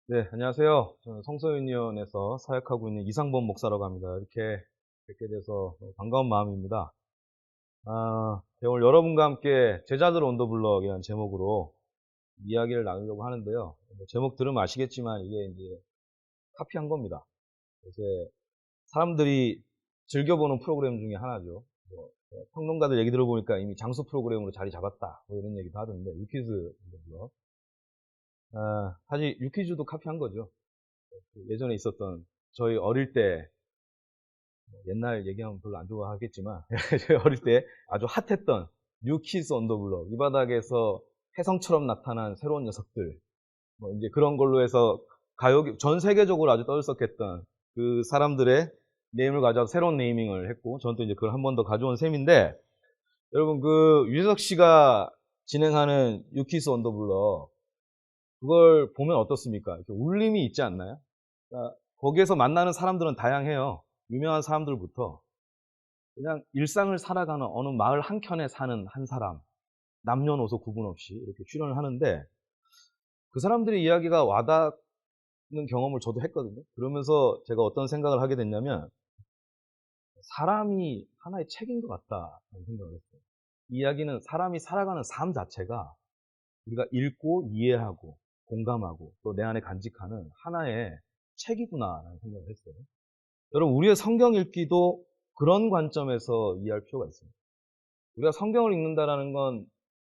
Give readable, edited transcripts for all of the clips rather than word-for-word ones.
네, 안녕하세요. 저는 성서윤리원에서 사역하고 있는 이상범 목사라고 합니다. 이렇게 뵙게 돼서 반가운 마음입니다. 오늘 여러분과 함께 제자들 온 더 블럭이라는 제목으로 이야기를 나누려고 하는데요. 제목 들으면 아시겠지만 이게 이제 카피한 겁니다. 요새 사람들이 즐겨보는 프로그램 중에 하나죠. 평론가들 얘기 들어보니까 이미 장수 프로그램으로 자리 잡았다. 뭐 이런 얘기도 하던데, 유퀴즈 온 더 블럭. 사실 유퀴즈도 카피한 거죠. 예전에 있었던 저희 어릴 때 옛날 얘기하면 별로 안 좋아하겠지만 저희 어릴 때 아주 핫했던 뉴 키즈 언더 블럭 이 바닥에서 혜성처럼 나타난 새로운 녀석들 뭐 이제 그런 걸로 해서 가요계 전 세계적으로 아주 떠들썩했던 그 사람들의 네임을 가져와서 새로운 네이밍을 했고 저는 또 이제 그걸 한 번 더 가져온 셈인데 여러분 그 유재석 씨가 진행하는 뉴 키즈 언더 블럭 그걸 보면 어떻습니까? 이렇게 울림이 있지 않나요? 그러니까 거기에서 만나는 사람들은 다양해요. 유명한 사람들부터 그냥 일상을 살아가는 어느 마을 한켠에 사는 한 사람, 남녀노소 구분 없이 이렇게 출연을 하는데 그 사람들의 이야기가 와닿는 경험을 저도 했거든요. 그러면서 제가 어떤 생각을 하게 됐냐면 사람이 하나의 책인 것 같다는 생각을 했어요. 이 이야기는 사람이 살아가는 삶 자체가 우리가 읽고 이해하고 공감하고 또 내 안에 간직하는 하나의 책이구나라는 생각을 했어요. 여러분 우리의 성경 읽기도 그런 관점에서 이해할 필요가 있습니다. 우리가 성경을 읽는다라는 건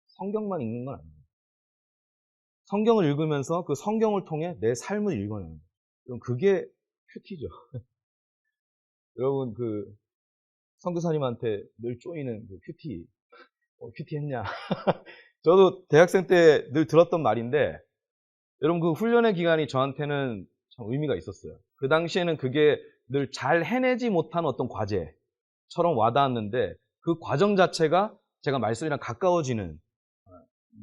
성경만 읽는 건 아니에요. 성경을 읽으면서 그 성경을 통해 내 삶을 읽어내는 거예요. 그럼 그게 큐티죠. 여러분 그 선교사님한테 늘 쪼이는 그 큐티, 큐티 했냐? 저도 대학생 때 늘 들었던 말인데 여러분 그 훈련의 기간이 저한테는 참 의미가 있었어요. 그 당시에는 그게 늘 잘 해내지 못한 어떤 과제처럼 와닿았는데 그 과정 자체가 제가 말씀이랑 가까워지는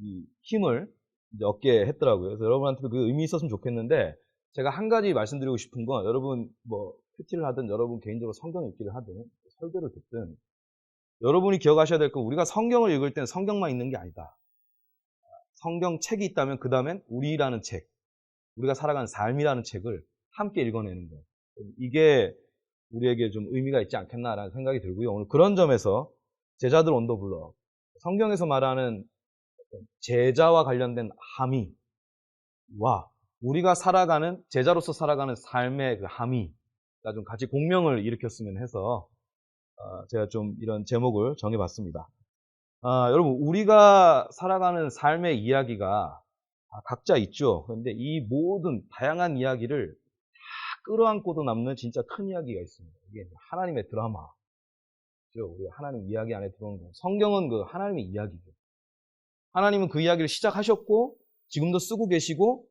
이 힘을 이제 얻게 했더라고요. 그래서 여러분한테도 그 의미 있었으면 좋겠는데 제가 한 가지 말씀드리고 싶은 건 여러분 뭐 큐티를 하든 여러분 개인적으로 성경 읽기를 하든 설교를 듣든 여러분이 기억하셔야 될 건 우리가 성경을 읽을 때는 성경만 읽는 게 아니다. 성경 책이 있다면 그 다음엔 우리라는 책, 우리가 살아가는 삶이라는 책을 함께 읽어내는 것. 이게 우리에게 좀 의미가 있지 않겠나라는 생각이 들고요. 오늘 그런 점에서 제자들 온 더 블럭, 성경에서 말하는 제자와 관련된 함의와 우리가 살아가는 제자로서 살아가는 삶의 그 함의가 좀 같이 공명을 일으켰으면 해서 제가 좀 이런 제목을 정해봤습니다. 여러분 우리가 살아가는 삶의 이야기가 각자 있죠. 그런데 이 모든 다양한 이야기를 다 끌어안고도 남는 진짜 큰 이야기가 있습니다. 이게 하나님의 드라마죠. 우리 하나님 이야기 안에 들어오는 거. 성경은 그 하나님의 이야기죠. 하나님은 그 이야기를 시작하셨고 지금도 쓰고 계시고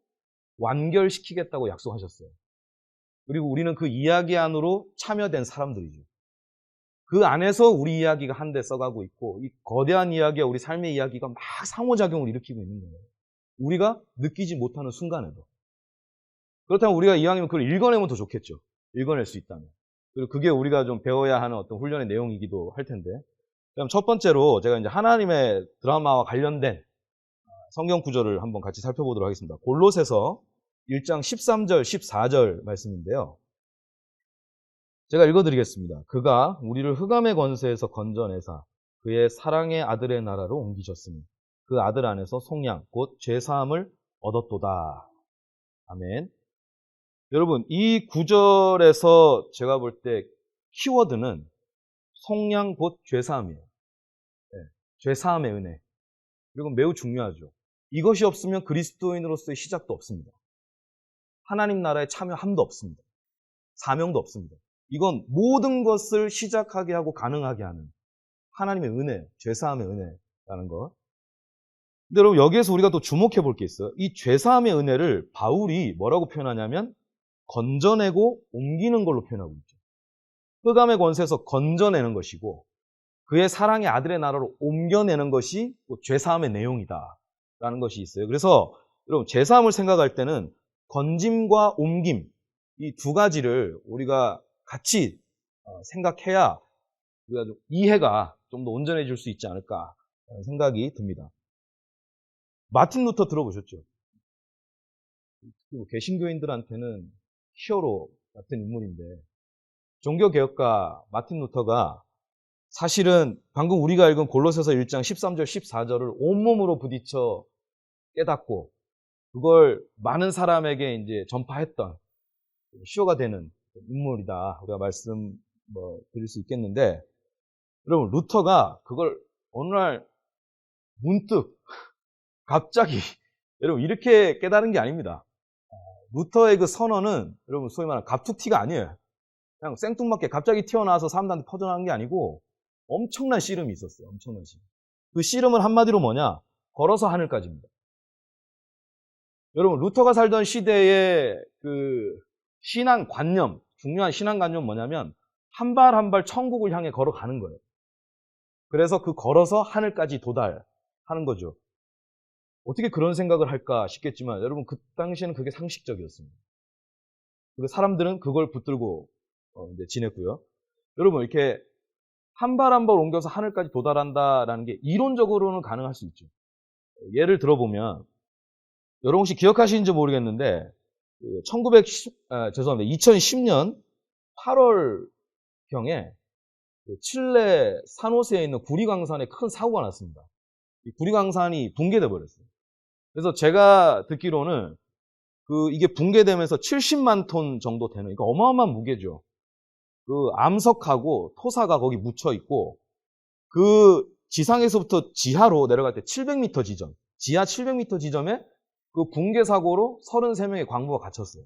완결시키겠다고 약속하셨어요. 그리고 우리는 그 이야기 안으로 참여된 사람들이죠. 그 안에서 우리 이야기가 한데 써가고 있고 이 거대한 이야기와 우리 삶의 이야기가 막 상호작용을 일으키고 있는 거예요. 우리가 느끼지 못하는 순간에도. 그렇다면 우리가 이왕이면 그걸 읽어내면 더 좋겠죠. 읽어낼 수 있다면. 그리고 그게 우리가 좀 배워야 하는 어떤 훈련의 내용이기도 할 텐데. 그럼 첫 번째로 제가 이제 하나님의 드라마와 관련된 성경 구절을 한번 같이 살펴보도록 하겠습니다. 골로새서 1장 13절, 14절 말씀인데요. 제가 읽어드리겠습니다. 그가 우리를 흑암의 권세에서 건져내사 그의 사랑의 아들의 나라로 옮기셨으니 그 아들 안에서 속량 곧 죄사함을 얻었도다. 아멘. 여러분 이 구절에서 제가 볼 때 키워드는 속량 곧 죄사함이에요. 네, 죄사함의 은혜. 이건 매우 중요하죠. 이것이 없으면 그리스도인으로서의 시작도 없습니다. 하나님 나라에 참여함도 없습니다. 사명도 없습니다. 이건 모든 것을 시작하게 하고 가능하게 하는 하나님의 은혜, 죄사함의 은혜라는 것. 근데 여러분 여기에서 우리가 또 주목해 볼 게 있어요. 이 죄사함의 은혜를 바울이 뭐라고 표현하냐면 건져내고 옮기는 걸로 표현하고 있죠. 흑암의 권세에서 건져내는 것이고 그의 사랑의 아들의 나라로 옮겨내는 것이 죄사함의 내용이다라는 것이 있어요. 그래서 여러분 죄사함을 생각할 때는 건짐과 옮김 이 두 가지를 우리가 같이 생각해야 우리가 좀 이해가 좀 더 온전해질 수 있지 않을까 하는 생각이 듭니다. 마틴 루터 들어보셨죠? 그리고 개신교인들한테는 히어로 같은 인물인데, 종교개혁가 마틴 루터가 사실은 방금 우리가 읽은 골로새서 1장 13절 14절을 온몸으로 부딪혀 깨닫고 그걸 많은 사람에게 이제 전파했던 시효가 되는 인물이다. 우리가 말씀 드릴 수 있겠는데, 여러분 루터가 그걸 어느 날 문득 갑자기 여러분 이렇게 깨달은 게 아닙니다. 루터의 그 선언은 여러분 소위 말하는 갑툭튀가 아니에요. 그냥 생뚱맞게 갑자기 튀어나와서 사람들한테 퍼져나간 게 아니고 엄청난 씨름이 있었어요. 엄청난 씨름. 그 씨름은 한마디로 뭐냐? 걸어서 하늘까지입니다. 여러분 루터가 살던 시대의 그 신앙관념, 중요한 신앙관념은 뭐냐면 한 발 한 발 천국을 향해 걸어가는 거예요. 그래서 그 걸어서 하늘까지 도달하는 거죠. 어떻게 그런 생각을 할까 싶겠지만 여러분 그 당시에는 그게 상식적이었습니다. 사람들은 그걸 붙들고 이제 지냈고요. 여러분 이렇게 한 발 한 발 옮겨서 하늘까지 도달한다라는 게 이론적으로는 가능할 수 있죠. 예를 들어보면 여러분 혹시 기억하시는지 모르겠는데 2010년 8월경에 칠레 산호세에 있는 구리광산에 큰 사고가 났습니다. 이 구리광산이 붕괴돼 버렸어요. 그래서 제가 듣기로는 이게 붕괴되면서 70만 톤 정도 되는, 그러니까 어마어마한 무게죠. 암석하고 토사가 거기 묻혀 있고, 지상에서부터 지하로 내려갈 때 700m 지점, 지하 700m 지점에 붕괴 사고로 33명의 광부가 갇혔어요.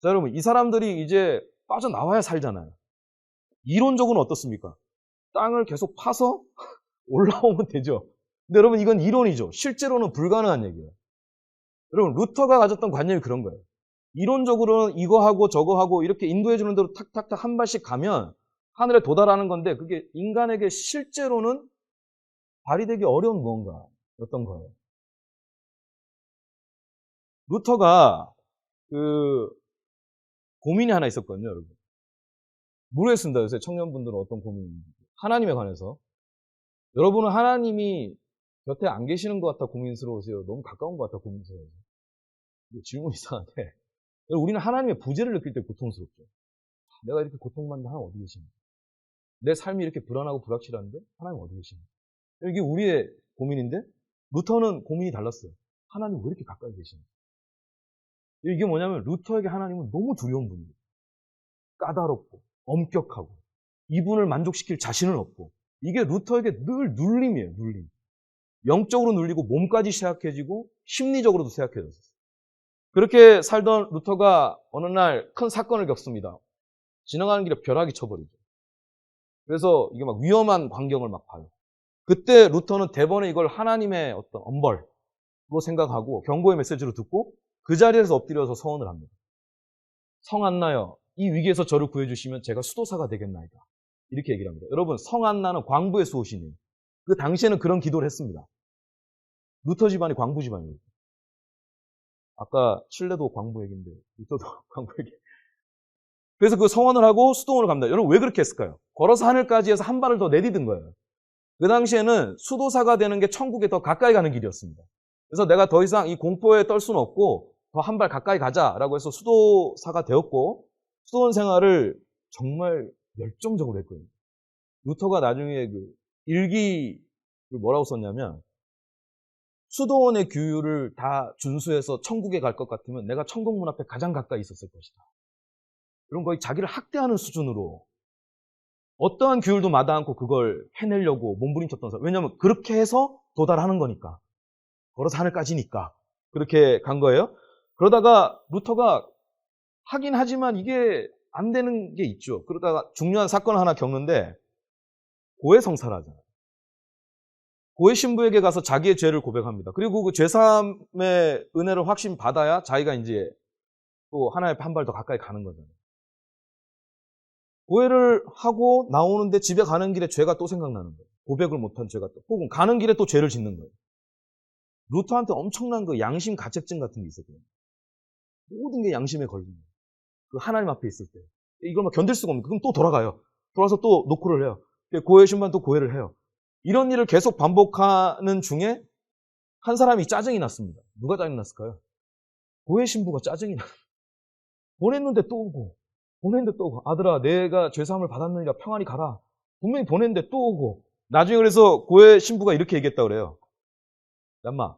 자, 여러분, 이 사람들이 이제 빠져나와야 살잖아요. 이론적으로는 어떻습니까? 땅을 계속 파서 올라오면 되죠. 근데 여러분, 이건 이론이죠. 실제로는 불가능한 얘기예요. 여러분, 루터가 가졌던 관념이 그런 거예요. 이론적으로는 이거 하고 저거 하고 이렇게 인도해주는 대로 탁탁탁 한 발씩 가면 하늘에 도달하는 건데, 그게 인간에게 실제로는 발휘되기 어려운 무언가였던 거예요. 루터가 고민이 하나 있었거든요, 여러분. 모르겠습니다. 요새 청년분들은 어떤 고민인지. 하나님에 관해서. 여러분은 하나님이 곁에 안 계시는 것 같아 고민스러우세요? 너무 가까운 것 같아 고민스러우세요? 질문 이상한데. 우리는 하나님의 부재를 느낄 때 고통스럽죠. 내가 이렇게 고통받는데 하나님 어디 계십니까? 내 삶이 이렇게 불안하고 불확실한데 하나님 어디 계십니까? 이게 우리의 고민인데 루터는 고민이 달랐어요. 하나님 왜 이렇게 가까이 계십니까? 이게 뭐냐면 루터에게 하나님은 너무 두려운 분이에요. 까다롭고 엄격하고 이분을 만족시킬 자신은 없고, 이게 루터에게 늘 눌림이에요. 눌림. 영적으로 눌리고 몸까지 쇠약해지고 심리적으로도 쇠약해졌어요. 그렇게 살던 루터가 어느 날 큰 사건을 겪습니다. 지나가는 길에 벼락이 쳐버리죠. 그래서 이게 막 위험한 광경을 막 봐요. 그때 루터는 대번에 이걸 하나님의 어떤 엄벌로 생각하고 경고의 메시지로 듣고 그 자리에서 엎드려서 서원을 합니다. 성 안나여, 이 위기에서 저를 구해주시면 제가 수도사가 되겠나이다. 이렇게 얘기를 합니다. 여러분, 성 안나는 광부의 수호신이에요. 그 당시에는 그런 기도를 했습니다. 루터 집안이 광부 집안이에요. 아까 칠레도 광부 얘기인데 루터도 광부 얘기. 그래서 그 성원을 하고 수도원을 갑니다. 여러분 왜 그렇게 했을까요? 걸어서 하늘까지 해서 한 발을 더 내디딘 거예요. 그 당시에는 수도사가 되는 게 천국에 더 가까이 가는 길이었습니다. 그래서 내가 더 이상 이 공포에 떨 수는 없고 더 한 발 가까이 가자라고 해서 수도사가 되었고, 수도원 생활을 정말 열정적으로 했거든요. 루터가 나중에 일기 뭐라고 썼냐면, 수도원의 규율을 다 준수해서 천국에 갈 것 같으면 내가 천국 문 앞에 가장 가까이 있었을 것이다. 이런 거의 자기를 학대하는 수준으로 어떠한 규율도 마다 않고 그걸 해내려고 몸부림쳤던 사람. 왜냐하면 그렇게 해서 도달하는 거니까. 걸어서 하늘까지니까. 그렇게 간 거예요. 그러다가 루터가 하긴 하지만 이게 안 되는 게 있죠. 그러다가 중요한 사건을 하나 겪는데 고해 성사를 하잖아요. 고해 신부에게 가서 자기의 죄를 고백합니다. 그리고 그 죄사함의 은혜를 확신 받아야 자기가 이제 또 하나님 한 발 더 가까이 가는 거잖아요. 고해를 하고 나오는데 집에 가는 길에 죄가 또 생각나는 거예요. 고백을 못한 죄가 또. 혹은 가는 길에 또 죄를 짓는 거예요. 루터한테 엄청난 양심 가책증 같은 게 있었거든요. 모든 게 양심에 걸리는 거예요. 그 하나님 앞에 있을 때. 이걸 막 견딜 수가 없는 거예요. 그럼 또 돌아가요. 돌아서 또 노크를 해요. 고해 신부는 또 고해를 해요. 이런 일을 계속 반복하는 중에 한 사람이 짜증이 났습니다. 누가 짜증이 났을까요? 고해 신부가 짜증이 나. 보냈는데 또 오고, 보냈는데 또 오고. 아들아, 내가 죄사함을 받았느니라 평안히 가라. 분명히 보냈는데 또 오고. 나중에 그래서 고해 신부가 이렇게 얘기했다 그래요. 얌마,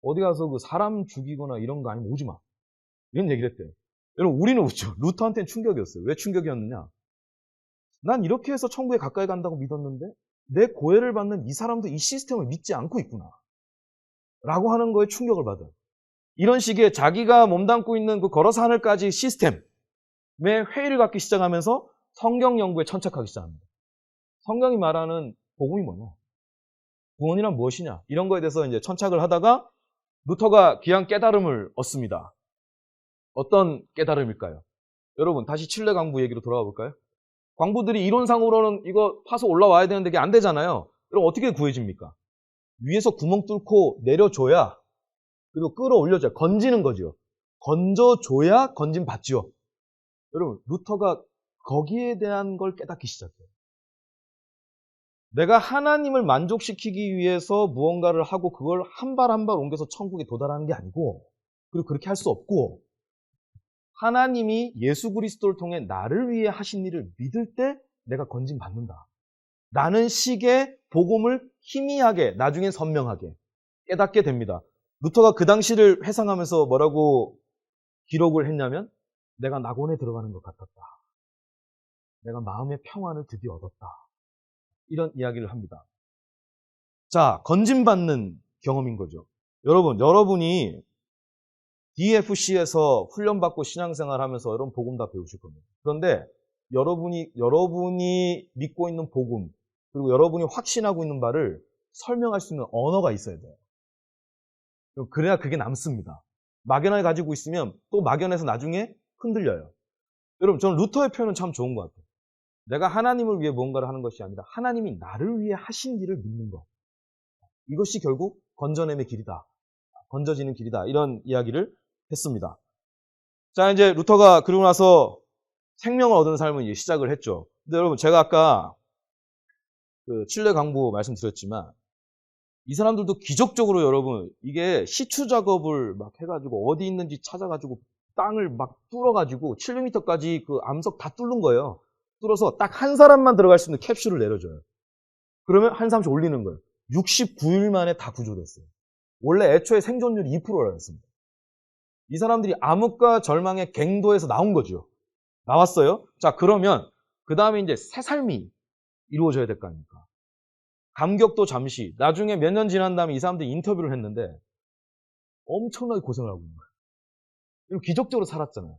어디 가서 그 사람 죽이거나 이런 거 아니면 오지 마. 이런 얘기를 했대요. 여러분, 우리는 웃죠. 루터한테는 충격이었어요. 왜 충격이었느냐? 난 이렇게 해서 천국에 가까이 간다고 믿었는데 내 고해를 받는 이 사람도 이 시스템을 믿지 않고 있구나. 라고 하는 거에 충격을 받아요. 이런 식의 자기가 몸담고 있는 그 걸어서 하늘까지 시스템에 회의를 갖기 시작하면서 성경 연구에 천착하기 시작합니다. 성경이 말하는 복음이 뭐냐? 구원이란 무엇이냐? 이런 거에 대해서 이제 천착을 하다가 루터가 귀한 깨달음을 얻습니다. 어떤 깨달음일까요? 여러분, 다시 칠레 광부 얘기로 돌아가 볼까요? 광부들이 이론상으로는 이거 파서 올라와야 되는데 이게 안 되잖아요. 그럼 어떻게 구해집니까? 위에서 구멍 뚫고 내려줘야, 그리고 끌어올려줘야, 건지는 거죠. 건져줘야 건짐 받지요. 여러분, 루터가 거기에 대한 걸 깨닫기 시작해요. 내가 하나님을 만족시키기 위해서 무언가를 하고 그걸 한 발 한 발 옮겨서 천국에 도달하는 게 아니고, 그리고 그렇게 할 수 없고, 하나님이 예수 그리스도를 통해 나를 위해 하신 일을 믿을 때 내가 건짐 받는다. 라는 식의 복음을 희미하게, 나중엔 선명하게 깨닫게 됩니다. 루터가 그 당시를 회상하면서 뭐라고 기록을 했냐면, 내가 낙원에 들어가는 것 같았다. 내가 마음의 평안을 드디어 얻었다. 이런 이야기를 합니다. 자, 건짐받는 경험인 거죠. 여러분이 DFC에서 훈련받고 신앙생활 하면서 여러분 복음 다 배우실 겁니다. 그런데 여러분이 믿고 있는 복음, 그리고 여러분이 확신하고 있는 바를 설명할 수 있는 언어가 있어야 돼요. 그래야 그게 남습니다. 막연하게 가지고 있으면 또 막연해서 나중에 흔들려요. 여러분, 저는 루터의 표현은 참 좋은 것 같아요. 내가 하나님을 위해 무언가를 하는 것이 아니라 하나님이 나를 위해 하신 일을 믿는 것. 이것이 결국 건져냄의 길이다. 건져지는 길이다. 이런 이야기를 했습니다. 자, 이제 루터가 그러고 나서 생명을 얻은 삶을 이제 시작을 했죠. 근데 여러분, 제가 아까 그 칠레 강부 말씀드렸지만 이 사람들도 기적적으로 여러분 이게 시추 작업을 막 해가지고 어디 있는지 찾아가지고 땅을 막 뚫어가지고 700m까지 그 암석 다 뚫는 거예요. 뚫어서 딱 한 사람만 들어갈 수 있는 캡슐을 내려줘요. 그러면 한 사람씩 올리는 거예요. 69일 만에 다 구조됐어요. 원래 애초에 생존율이 2%였습니다. 이 사람들이 암흑과 절망의 갱도에서 나온 거죠. 나왔어요. 자, 그러면 그 다음에 이제 새 삶이 이루어져야 될 거 아닙니까? 감격도 잠시. 나중에 몇 년 지난 다음에 이 사람들이 인터뷰를 했는데 엄청나게 고생을 하고 있는 거예요. 그리고 기적적으로 살았잖아요.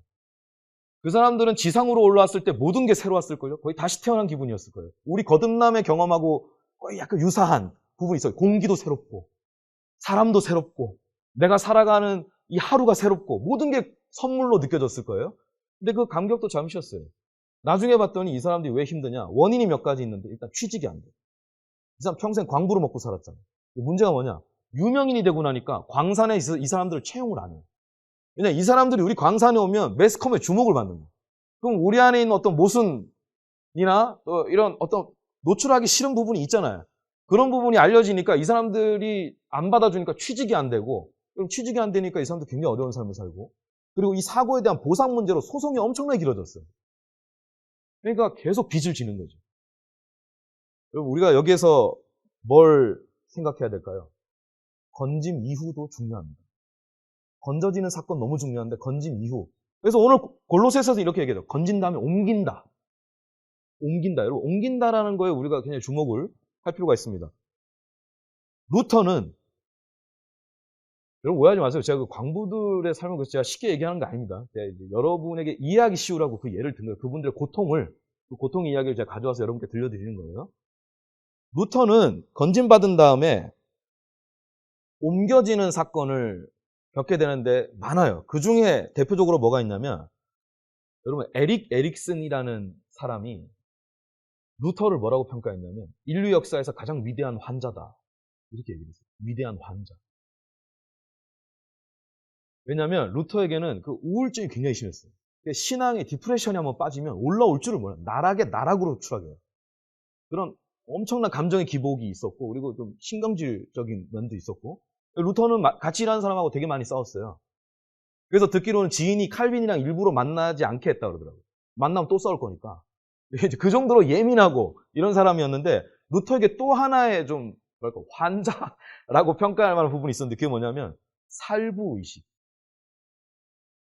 그 사람들은 지상으로 올라왔을 때 모든 게 새로웠을걸요? 거의 다시 태어난 기분이었을 거예요. 우리 거듭남의 경험하고 거의 약간 유사한 부분이 있어요. 공기도 새롭고, 사람도 새롭고, 내가 살아가는 이 하루가 새롭고, 모든 게 선물로 느껴졌을 거예요. 근데 그 감격도 잠시였어요. 나중에 봤더니 이 사람들이 왜 힘드냐? 원인이 몇 가지 있는데 일단 취직이 안 돼. 이 사람 평생 광부로 먹고 살았잖아요. 문제가 뭐냐? 유명인이 되고 나니까 광산에 이 사람들을 채용을 안 해요. 왜냐, 이 사람들이 우리 광산에 오면 매스컴의 주목을 받는 거예요. 그럼 우리 안에 있는 어떤 모순이나 또 이런 어떤 노출하기 싫은 부분이 있잖아요. 그런 부분이 알려지니까 이 사람들이 안 받아주니까 취직이 안 되고, 그럼 취직이 안 되니까 이 사람들 굉장히 어려운 삶을 살고, 그리고 이 사고에 대한 보상 문제로 소송이 엄청나게 길어졌어요. 그러니까 계속 빚을 지는 거죠. 여러분, 우리가 여기에서 뭘 생각해야 될까요? 건짐 이후도 중요합니다. 건져지는 사건 너무 중요한데 건짐 이후. 그래서 오늘 골로새서에서 이렇게 얘기해요. 건진 다음에 옮긴다. 옮긴다. 여러분, 옮긴다라는 거에 우리가 굉장히 주목을 할 필요가 있습니다. 루터는, 여러분 오해하지 마세요. 제가 그 광부들의 삶을 제가 쉽게 얘기하는 거 아닙니다. 제가 이제 여러분에게 이해하기 쉬우라고 그 예를 든 거예요. 그분들의 고통을, 그 고통의 이야기를 제가 가져와서 여러분께 들려드리는 거예요. 루터는 건진받은 다음에 옮겨지는 사건을 겪게 되는데 많아요. 그 중에 대표적으로 뭐가 있냐면, 여러분 에릭 에릭슨이라는 사람이 루터를 뭐라고 평가했냐면 인류 역사에서 가장 위대한 환자다. 이렇게 얘기했어요. 위대한 환자. 왜냐하면 루터에게는 그 우울증이 굉장히 심했어요. 신앙의 디프레션이 한번 빠지면 올라올 줄을 몰라요. 나락으로 추락해요. 그런 엄청난 감정의 기복이 있었고, 그리고 좀 신경질적인 면도 있었고, 루터는 같이 일하는 사람하고 되게 많이 싸웠어요. 그래서 듣기로는 지인이 칼빈이랑 일부러 만나지 않게 했다 그러더라고요. 만나면 또 싸울 거니까. 이제 그 정도로 예민하고 이런 사람이었는데 루터에게 또 하나의 좀 뭐랄까 환자라고 평가할 만한 부분이 있었는데 그게 뭐냐면 살부의식.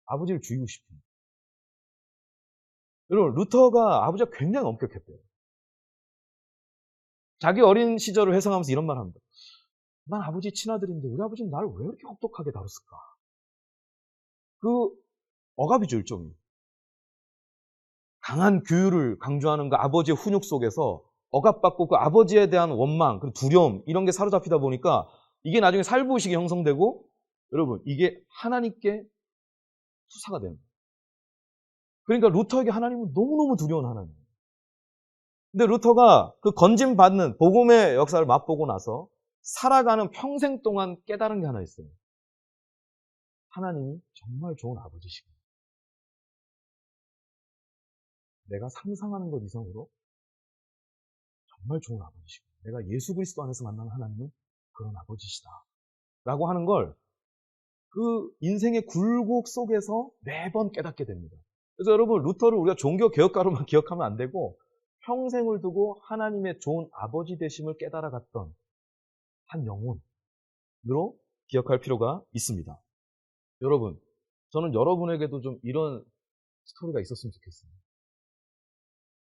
아버지를 죽이고 싶은. 여러분 루터가 아버지가 굉장히 엄격했대요. 자기 어린 시절을 회상하면서 이런 말을 합니다. 난 아버지 친아들인데 우리 아버지는 나를 왜 이렇게 혹독하게 다뤘을까? 그 억압이죠, 일종의. 강한 규율을 강조하는 그 아버지의 훈육 속에서 억압받고 그 아버지에 대한 원망, 그 두려움 이런 게 사로잡히다 보니까 이게 나중에 살부의식이 형성되고 여러분 이게 하나님께 투사가 되는 거예요. 그러니까 루터에게 하나님은 너무너무 두려운 하나님이에요. 근데 루터가 그 건짐받는 복음의 역사를 맛보고 나서 살아가는 평생 동안 깨달은 게 하나 있어요. 하나님이 정말 좋은 아버지시고 내가 상상하는 것 이상으로 정말 좋은 아버지시고 내가 예수 그리스도 안에서 만나는 하나님은 그런 아버지시다 라고 하는 걸 그 인생의 굴곡 속에서 매번 깨닫게 됩니다. 그래서 여러분 루터를 우리가 종교 개혁가로만 기억하면 안 되고 평생을 두고 하나님의 좋은 아버지 되심을 깨달아갔던 한 영혼으로 기억할 필요가 있습니다. 여러분, 저는 여러분에게도 좀 이런 스토리가 있었으면 좋겠어요.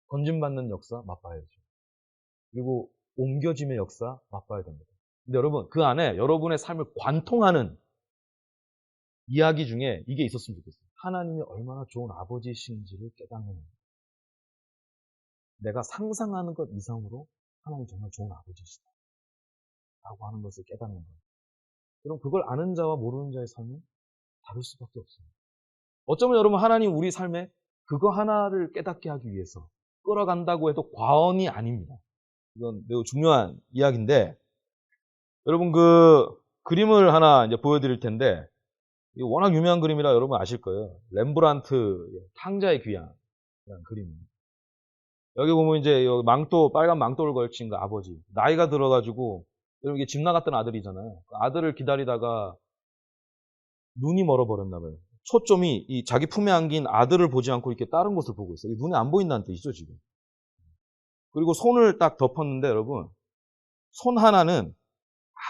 건짐받는 역사 맛봐야죠. 그리고 옮겨짐의 역사 맛봐야 됩니다. 근데 여러분, 그 안에 여러분의 삶을 관통하는 이야기 중에 이게 있었으면 좋겠어요. 하나님이 얼마나 좋은 아버지신지를 깨닫는 겁니다. 내가 상상하는 것 이상으로 하나님 정말 좋은 아버지시다. 라고 하는 것을 깨닫는 거예요. 그럼 그걸 아는 자와 모르는 자의 삶은 다를 수밖에 없습니다. 어쩌면 여러분 하나님 우리 삶에 그거 하나를 깨닫게 하기 위해서 끌어간다고 해도 과언이 아닙니다. 이건 매우 중요한 이야기인데 여러분 그 그림을 하나 이제 보여드릴 텐데 이거 워낙 유명한 그림이라 여러분 아실 거예요. 렘브란트 탕자의 귀향이라는 그림입니다. 여기 보면 이제 여기 망토 빨간 망토를 걸친 그 아버지 나이가 들어가지고 여러분 이게 집 나갔던 아들이잖아요. 그 아들을 기다리다가 눈이 멀어버렸나 봐요. 초점이 이 자기 품에 안긴 아들을 보지 않고 이렇게 다른 곳을 보고 있어요. 눈에 안 보인다는 뜻이죠, 지금. 그리고 손을 딱 덮었는데 여러분, 손 하나는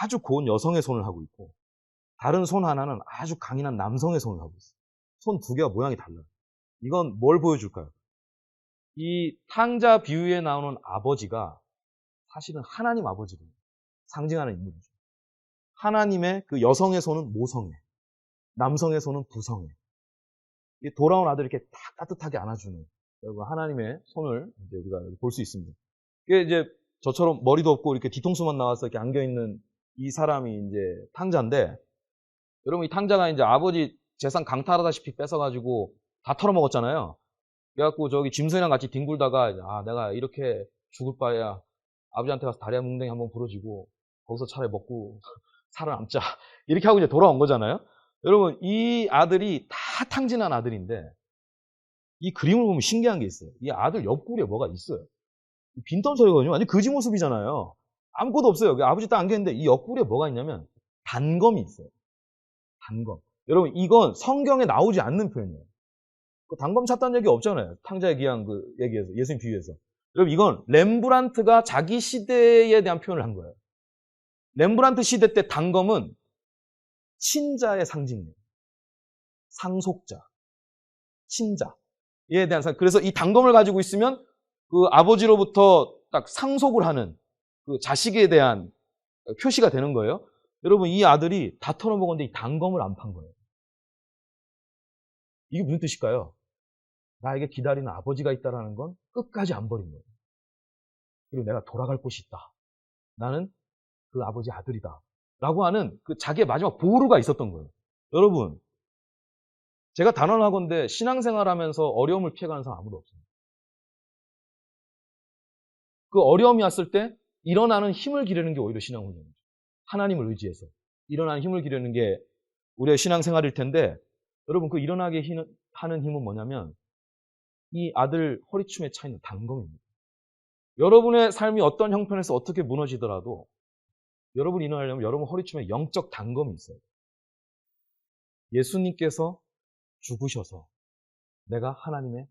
아주 고운 여성의 손을 하고 있고 다른 손 하나는 아주 강인한 남성의 손을 하고 있어요. 손 두 개가 모양이 달라요. 이건 뭘 보여줄까요? 이 탕자 비유에 나오는 아버지가 사실은 하나님 아버지를 상징하는 인물이죠. 하나님의 그 여성의 손은 모성애, 남성의 손은 부성애. 돌아온 아들을 이렇게 딱 따뜻하게 안아주는 여러분 하나님의 손을 이제 우리가 볼 수 있습니다. 이게 이제 저처럼 머리도 없고 이렇게 뒤통수만 나와서 이렇게 안겨 있는 이 사람이 이제 탕자인데 여러분 이 탕자가 이제 아버지 재산 강탈하다시피 뺏어가지고 다 털어먹었잖아요. 그래갖고 저기 짐승이랑 같이 뒹굴다가 아 내가 이렇게 죽을 바에야 아버지한테 가서 다리야 뭉댕이 한번 부러지고 거기서 차라리 먹고 살아남자 이렇게 하고 이제 돌아온 거잖아요. 여러분 이 아들이 다 탕진한 아들인데 이 그림을 보면 신기한 게 있어요. 이 아들 옆구리에 뭐가 있어요. 빈털터리거든요. 완전 거지 모습이잖아요. 아무것도 없어요. 아버지 딱 안겼는데 이 옆구리에 뭐가 있냐면 단검이 있어요. 단검. 여러분 이건 성경에 나오지 않는 표현이에요. 단검 찾다는 얘기 없잖아요. 탕자의 귀향 그 얘기에서 예수님 비유에서. 여러분 이건 렘브란트가 자기 시대에 대한 표현을 한 거예요. 렘브란트 시대 때 단검은 친자의 상징이에요. 상속자, 친자에 대한 그래서 이 단검을 가지고 있으면 그 아버지로부터 딱 상속을 하는 그 자식에 대한 표시가 되는 거예요. 여러분 이 아들이 다 털어먹었는데 이 단검을 안 판 거예요. 이게 무슨 뜻일까요? 나에게 기다리는 아버지가 있다는 건 끝까지 안 버린 거예요. 그리고 내가 돌아갈 곳이 있다. 나는 그 아버지 아들이다. 라고 하는 그 자기의 마지막 보루가 있었던 거예요. 여러분, 제가 단언하건대 신앙생활 하면서 어려움을 피해가는 사람 아무도 없습니다. 그 어려움이 왔을 때 일어나는 힘을 기르는 게 오히려 신앙훈련이죠. 하나님을 의지해서. 일어나는 힘을 기르는 게 우리의 신앙생활일 텐데 여러분 그 일어나게 하는 힘은 뭐냐면 이 아들 허리춤에 차있는 단검입니다. 여러분의 삶이 어떤 형편에서 어떻게 무너지더라도 여러분이 일어나려면 여러분 허리춤에 영적 단검이 있어요. 예수님께서 죽으셔서 내가 하나님의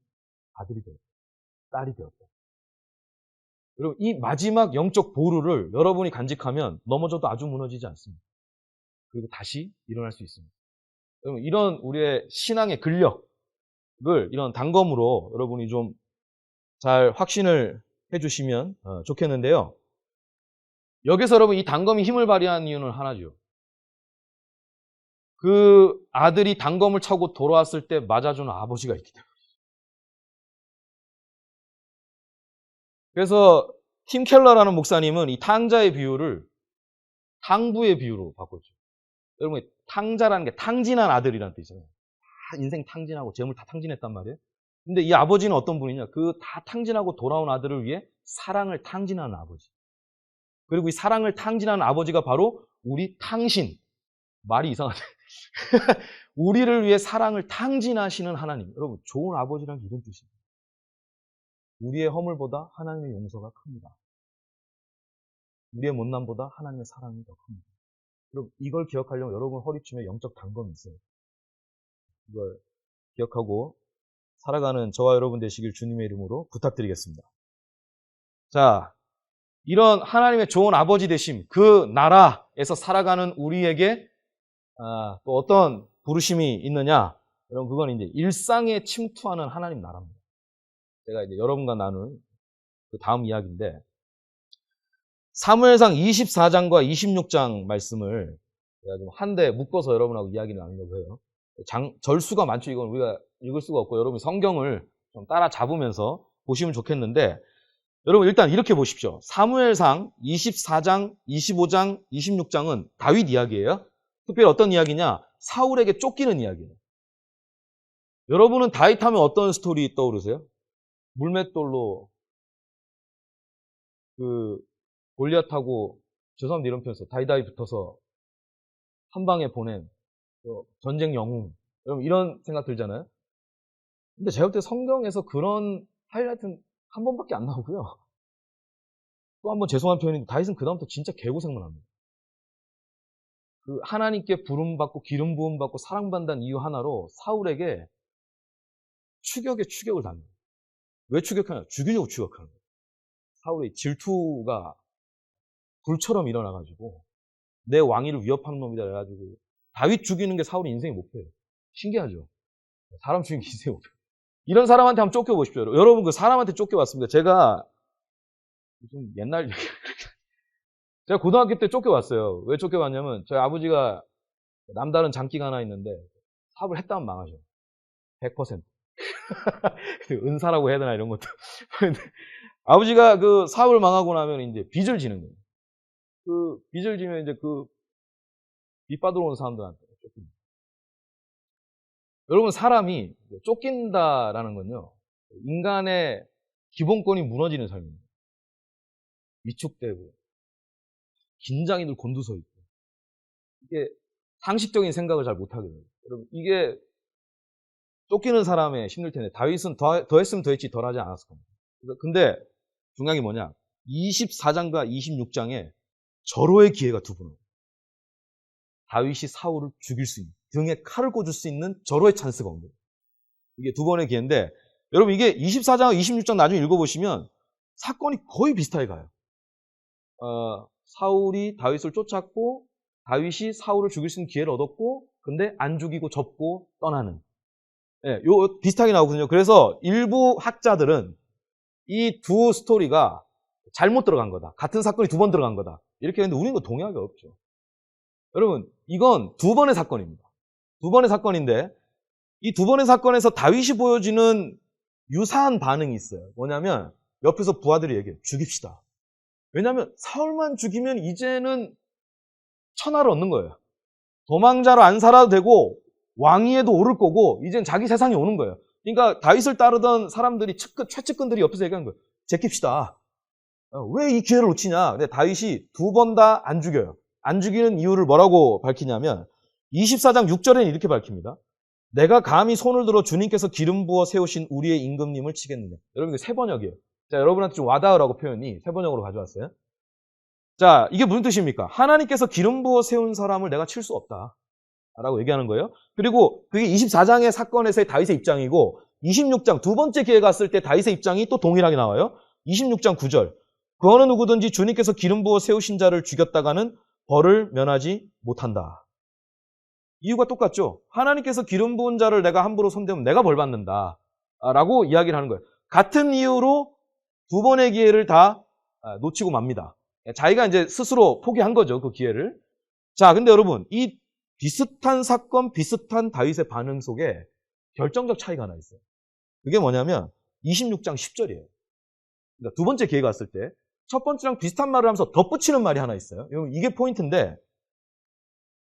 아들이 되었다. 딸이 되었다. 여러분, 이 마지막 영적 보루를 여러분이 간직하면 넘어져도 아주 무너지지 않습니다. 그리고 다시 일어날 수 있습니다. 여러분, 이런 우리의 신앙의 근력을 이런 단검으로 여러분이 좀 잘 확신을 해주시면 좋겠는데요. 여기서 여러분 이 단검이 힘을 발휘한 이유는 하나죠. 그 아들이 단검을 차고 돌아왔을 때 맞아주는 아버지가 있기 때문에. 그래서 팀 켈러라는 목사님은 이 탕자의 비유를 탕부의 비유로 바꿨죠. 여러분, 탕자라는 게 탕진한 아들이라는 뜻이잖아요. 다 인생 탕진하고 재물 다 탕진했단 말이에요. 근데 이 아버지는 어떤 분이냐? 그 다 탕진하고 돌아온 아들을 위해 사랑을 탕진하는 아버지. 그리고 이 사랑을 탕진하는 아버지가 바로 우리 탕신. 말이 이상하네. 우리를 위해 사랑을 탕진하시는 하나님. 여러분, 좋은 아버지란 이런 뜻입니다. 우리의 허물보다 하나님의 용서가 큽니다. 우리의 못남보다 하나님의 사랑이 더 큽니다. 여러분, 이걸 기억하려면 여러분 허리춤에 영적 단검이 있어요. 이걸 기억하고 살아가는 저와 여러분 되시길 주님의 이름으로 부탁드리겠습니다. 자, 이런 하나님의 좋은 아버지 되심, 그 나라에서 살아가는 우리에게 또 어떤 부르심이 있느냐? 여러분, 그건 이제 일상에 침투하는 하나님 나라입니다. 제가 이제 여러분과 나눌 그 다음 이야기인데, 사무엘상 24장과 26장 말씀을 제가 좀 한데 묶어서 여러분하고 이야기를 나누려고 해요. 절수가 많죠. 이건 우리가 읽을 수가 없고, 여러분 성경을 좀 따라 잡으면서 보시면 좋겠는데, 여러분 일단 이렇게 보십시오. 사무엘상 24장, 25장, 26장은 다윗 이야기예요. 특별히 어떤 이야기냐? 사울에게 쫓기는 이야기예요. 여러분은 다윗 하면 어떤 스토리 떠오르세요? 물맷돌로 골리앗하고, 죄송합니다 이런 표현 써요. 다이다이 붙어서 한 방에 보낸 전쟁 영웅. 여러분 이런 생각 들잖아요. 근데 제가 볼 때 성경에서 그런 하이라이트는 한 번밖에 안 나오고요. 또 한 번 죄송한 표현인데 다윗은 그다음부터 진짜 개고생만 합니다. 그 하나님께 부름받고 기름 부음받고 사랑받는 이유 하나로 사울에게 추격에 추격을 당해요. 왜 추격하냐? 죽이려고 추격하는 거예요. 사울의 질투가 불처럼 일어나가지고 내 왕위를 위협하는 놈이다 해가지고 다윗 죽이는 게 사울의 인생의 목표예요. 신기하죠? 사람 죽이는 게 인생의 목표. 이런 사람한테 한번 쫓겨보십시오. 여러분 그 사람한테 쫓겨왔습니다. 제가 좀 옛날 얘기 제가 고등학교 때 쫓겨왔어요. 왜 쫓겨왔냐면 저희 아버지가 남다른 장기가 하나 있는데 사업을 했다면 망하죠. 100%. 은사라고 해야 되나 이런 것도. 아버지가 그 사업을 망하고 나면 이제 빚을 지는 거예요. 그 빚을 지면 이제 그 빚 받으러 온 사람들한테 쫓깁니다. 여러분 사람이 쫓긴다라는 건요. 인간의 기본권이 무너지는 삶입니다. 위축되고 긴장이 늘 곤두서 있고 이게 상식적인 생각을 잘 못하게 돼요. 여러분 이게 쫓기는 사람의 힘들 텐데 다윗은 더했으면 더했지 덜하지 않았을 겁니다. 근데 중요한 게 뭐냐? 24장과 26장에 절호의 기회가 두 번 와요. 다윗이 사울을 죽일 수 있는, 등에 칼을 꽂을 수 있는 절호의 찬스가 온 거예요. 이게 두 번의 기회인데 여러분 이게 24장과 26장 나중에 읽어보시면 사건이 거의 비슷하게 가요. 사울이 다윗을 쫓았고 다윗이 사울을 죽일 수 있는 기회를 얻었고 근데 안 죽이고 접고 떠나는 요 비슷하게 나오거든요. 그래서 일부 학자들은 이 두 스토리가 잘못 들어간 거다. 같은 사건이 두 번 들어간 거다. 이렇게 했는데 우리는 동의하기 없죠. 여러분 이건 두 번의 사건입니다. 두 번의 사건인데 이 두 번의 사건에서 다윗이 보여지는 유사한 반응이 있어요. 뭐냐면 옆에서 부하들이 얘기해요. 죽입시다. 왜냐하면 사울만 죽이면 이제는 천하를 얻는 거예요. 도망자로 안 살아도 되고 왕위에도 오를 거고 이젠 자기 세상이 오는 거예요. 그러니까 다윗을 따르던 사람들이 최측근들이 옆에서 얘기하는 거예요. 제낍시다. 왜 이 기회를 놓치냐. 근데 다윗이 두 번 다 안 죽여요. 안 죽이는 이유를 뭐라고 밝히냐면 24장 6절에는 이렇게 밝힙니다. 내가 감히 손을 들어 주님께서 기름 부어 세우신 우리의 임금님을 치겠느냐. 여러분 이거 세 번역이에요. 자, 여러분한테 좀 와닿으라고 표현이 세 번역으로 가져왔어요. 자, 이게 무슨 뜻입니까? 하나님께서 기름 부어 세운 사람을 내가 칠 수 없다. 라고 얘기하는 거예요. 그리고 그게 24장의 사건에서의 다윗의 입장이고 26장 두 번째 기회가 왔을 때 다윗의 입장이 또 동일하게 나와요. 26장 9절. 그 어느 누구든지 주님께서 기름 부어 세우신 자를 죽였다가는 벌을 면하지 못한다. 이유가 똑같죠. 하나님께서 기름 부은 자를 내가 함부로 손대면 내가 벌 받는다. 라고 이야기를 하는 거예요. 같은 이유로 두 번의 기회를 다 놓치고 맙니다. 자기가 이제 스스로 포기한 거죠. 그 기회를. 자, 근데 여러분, 이 비슷한 사건, 비슷한 다윗의 반응 속에 결정적 차이가 하나 있어요. 그게 뭐냐면 26장 10절이에요. 그러니까 두 번째 기회가 왔을 때 첫 번째랑 비슷한 말을 하면서 덧붙이는 말이 하나 있어요. 이게 포인트인데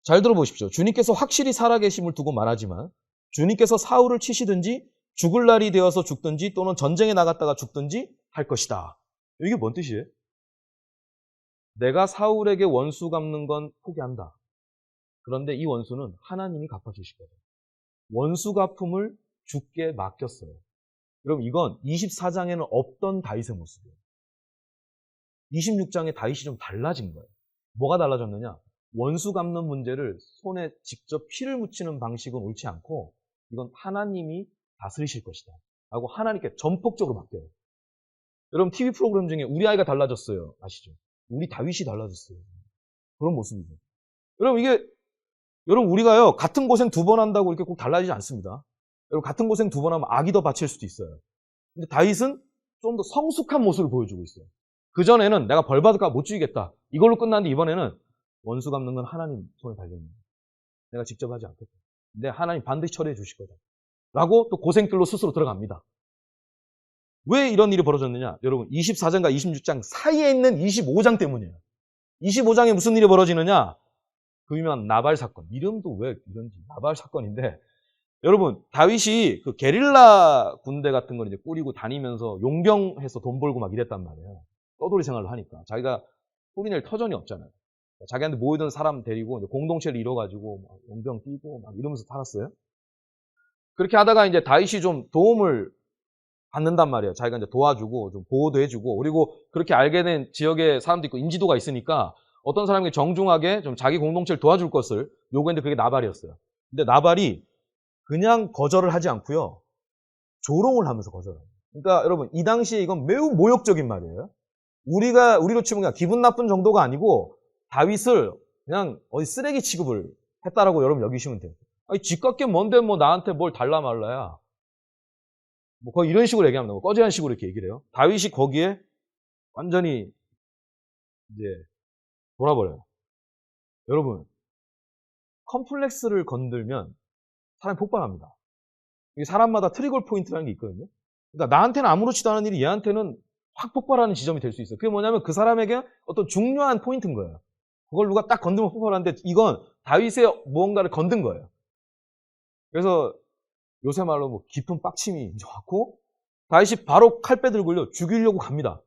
잘 들어보십시오. 주님께서 확실히 살아계심을 두고 말하지만 주님께서 사울을 치시든지 죽을 날이 되어서 죽든지 또는 전쟁에 나갔다가 죽든지 할 것이다. 이게 뭔 뜻이에요? 내가 사울에게 원수 갚는 건 포기한다. 그런데 이 원수는 하나님이 갚아주실 거예요. 원수 갚음을 주께 맡겼어요. 그럼 이건 24장에는 없던 다윗의 모습이에요. 26장에 다윗이 좀 달라진 거예요. 뭐가 달라졌느냐? 원수 갚는 문제를 손에 직접 피를 묻히는 방식은 옳지 않고 이건 하나님이 다스리실 것이다. 라고 하나님께 전폭적으로 맡겨요. 여러분 TV 프로그램 중에 우리 아이가 달라졌어요. 아시죠? 우리 다윗이 달라졌어요. 그런 모습이죠. 여러분 우리가요 같은 고생 두 번 한다고 이렇게 꼭 달라지지 않습니다. 여러분 같은 고생 두 번 하면 악이 더 바칠 수도 있어요. 근데 다윗은 좀 더 성숙한 모습을 보여주고 있어요. 그전에는 내가 벌 받을까 못 죽이겠다. 이걸로 끝났는데 이번에는 원수 갚는 건 하나님 손에 달려있는 거예요. 내가 직접 하지 않겠다. 근데 하나님 반드시 처리해 주실 거다. 라고 또 고생길로 스스로 들어갑니다. 왜 이런 일이 벌어졌느냐? 여러분 24장과 26장 사이에 있는 25장 때문이에요. 25장에 무슨 일이 벌어지느냐? 그 유명한 나발 사건. 이름도 왜 이런지 나발 사건인데 여러분 다윗이 그 게릴라 군대 같은 걸 이제 꾸리고 다니면서 용병해서 돈 벌고 막 이랬단 말이에요. 떠돌이 생활을 하니까 자기가 소리낼 터전이 없잖아요. 자기한테 모이던 사람 데리고 이제 공동체를 이뤄가지고 막 용병 뛰고 막 이러면서 살았어요. 그렇게 하다가 이제 다윗이 좀 도움을 받는단 말이에요. 자기가 이제 도와주고 좀 보호도 해주고 그리고 그렇게 알게 된 지역의 사람도 있고 인지도가 있으니까 어떤 사람에게 정중하게 좀 자기 공동체를 도와줄 것을 요구했는데 그게 나발이었어요. 근데 나발이 그냥 거절을 하지 않고요. 조롱을 하면서 거절해요. 그러니까 여러분 이 당시에 이건 매우 모욕적인 말이에요. 우리로 치면 그냥 기분 나쁜 정도가 아니고 다윗을 그냥 어디 쓰레기 취급을 했다라고 여러분 여기시면 돼요. 아니 집값게 뭔데 뭐 나한테 뭘 달라 말라야. 뭐 거의 이런 식으로 얘기합니다. 뭐 꺼지한 식으로 이렇게 얘기를 해요. 다윗이 거기에 완전히 이제 돌아버려요. 여러분 컴플렉스를 건들면 사람이 폭발합니다. 이게 사람마다 트리거 포인트라는 게 있거든요. 그러니까 나한테는 아무렇지도 않은 일이 얘한테는 확 폭발하는 지점이 될 수 있어요. 그게 뭐냐면 그 사람에게 어떤 중요한 포인트인 거예요. 그걸 누가 딱 건들면 폭발하는데 이건 다윗의 무언가를 건든 거예요. 그래서 요새 말로 뭐 깊은 빡침이 이제 왔고 다윗이 바로 칼 빼들고요 죽이려고 갑니다.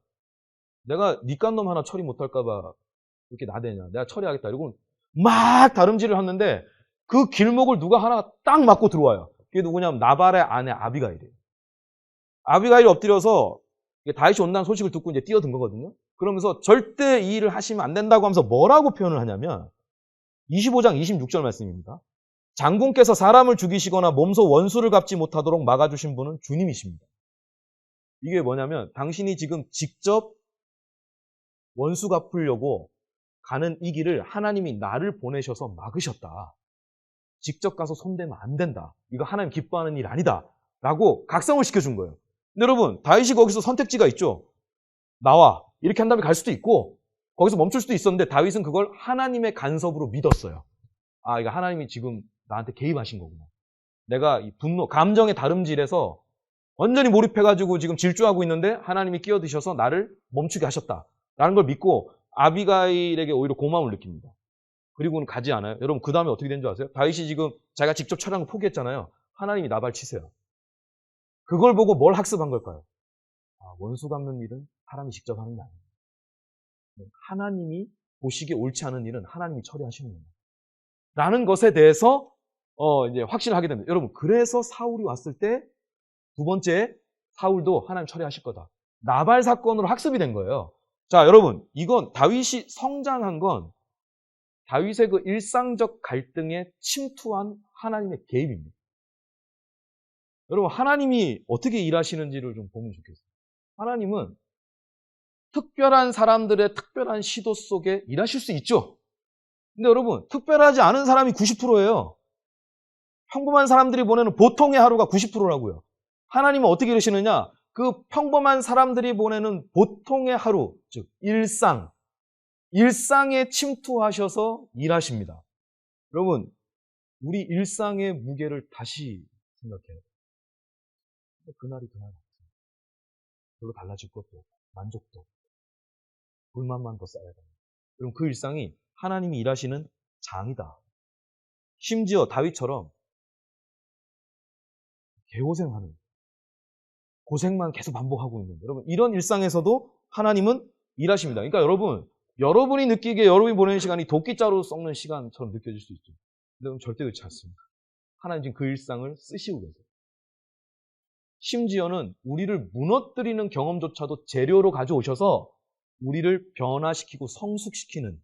내가 니깐놈 하나 처리 못할까 봐 이렇게 나대냐. 내가 처리하겠다. 이러고 막 다름질을 하는데 그 길목을 누가 하나 딱 맞고 들어와요. 그게 누구냐면 나발의 아내 아비가일이에요. 아비가일이 엎드려서 다윗이 온다는 소식을 듣고 이제 뛰어든 거거든요. 그러면서 절대 이 일을 하시면 안 된다고 하면서 뭐라고 표현을 하냐면 25장 26절 말씀입니다. 장군께서 사람을 죽이시거나 몸소 원수를 갚지 못하도록 막아주신 분은 주님이십니다. 이게 뭐냐면 당신이 지금 직접 원수 갚으려고 가는 이 길을 하나님이 나를 보내셔서 막으셨다. 직접 가서 손대면 안 된다. 이거 하나님 기뻐하는 일 아니다. 라고 각성을 시켜준 거예요. 근데 여러분 다윗이 거기서 선택지가 있죠. 나와. 이렇게 한 다음에 갈 수도 있고 거기서 멈출 수도 있었는데 다윗은 그걸 하나님의 간섭으로 믿었어요. 아, 이거 하나님이 지금 나한테 개입하신 거구나. 내가 이 분노, 감정의 다름질에서 완전히 몰입해가지고 지금 질주하고 있는데 하나님이 끼어드셔서 나를 멈추게 하셨다라는 걸 믿고 아비가일에게 오히려 고마움을 느낍니다. 그리고는 가지 않아요. 여러분 그 다음에 어떻게 된 줄 아세요? 다윗이 지금 자기가 직접 처리한 거 포기했잖아요. 하나님이 나발 치세요. 그걸 보고 뭘 학습한 걸까요? 아, 원수 갚는 일은 사람이 직접 하는 게 아니에요. 하나님이 보시기에 옳지 않은 일은 하나님이 처리하시는 겁니다. 라는 것에 대해서 이제 확신을 하게 됩니다. 여러분 그래서 사울이 왔을 때 두 번째 사울도 하나님 처리하실 거다. 나발 사건으로 학습이 된 거예요. 자 여러분 이건 다윗이 성장한 건 다윗의 그 일상적 갈등에 침투한 하나님의 개입입니다. 여러분, 하나님이 어떻게 일하시는지를 좀 보면 좋겠어요. 하나님은 특별한 사람들의 특별한 시도 속에 일하실 수 있죠. 근데 여러분, 특별하지 않은 사람이 90%예요. 평범한 사람들이 보내는 보통의 하루가 90%라고요. 하나님은 어떻게 이러시느냐? 그 평범한 사람들이 보내는 보통의 하루, 즉 일상에 침투하셔서 일하십니다. 여러분, 우리 일상의 무게를 다시 생각해요. 그날이 그날 같아요. 별로 달라질 것도 없고, 만족도 없고, 불만만 더 쌓여야 됩니다. 그럼 그 일상이 하나님이 일하시는 장이다. 심지어 다윗처럼 개고생하는, 고생만 계속 반복하고 있는, 여러분, 이런 일상에서도 하나님은 일하십니다. 그러니까 여러분이 느끼기에 여러분이 보내는 시간이 도끼자루 썩는 시간처럼 느껴질 수 있죠. 근데 절대 그렇지 않습니다. 하나님 지금 그 일상을 쓰시고 계세요. 심지어는 우리를 무너뜨리는 경험조차도 재료로 가져오셔서 우리를 변화시키고 성숙시키는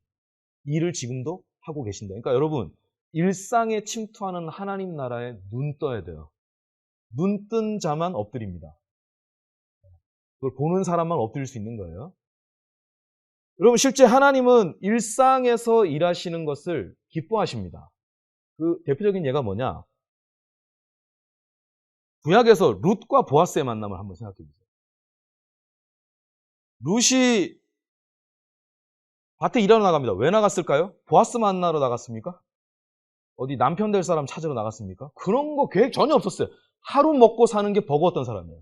일을 지금도 하고 계신다. 그러니까 여러분, 일상에 침투하는 하나님 나라에 눈 떠야 돼요. 눈 뜬 자만 엎드립니다. 그걸 보는 사람만 엎드릴 수 있는 거예요. 여러분, 실제 하나님은 일상에서 일하시는 것을 기뻐하십니다. 그 대표적인 예가 뭐냐? 구약에서 룻과 보아스의 만남을 한번 생각해 보세요. 룻이 밭에 일하러 나갑니다. 왜 나갔을까요? 보아스 만나러 나갔습니까? 어디 남편 될 사람 찾으러 나갔습니까? 그런 거 계획 전혀 없었어요. 하루 먹고 사는 게 버거웠던 사람이에요.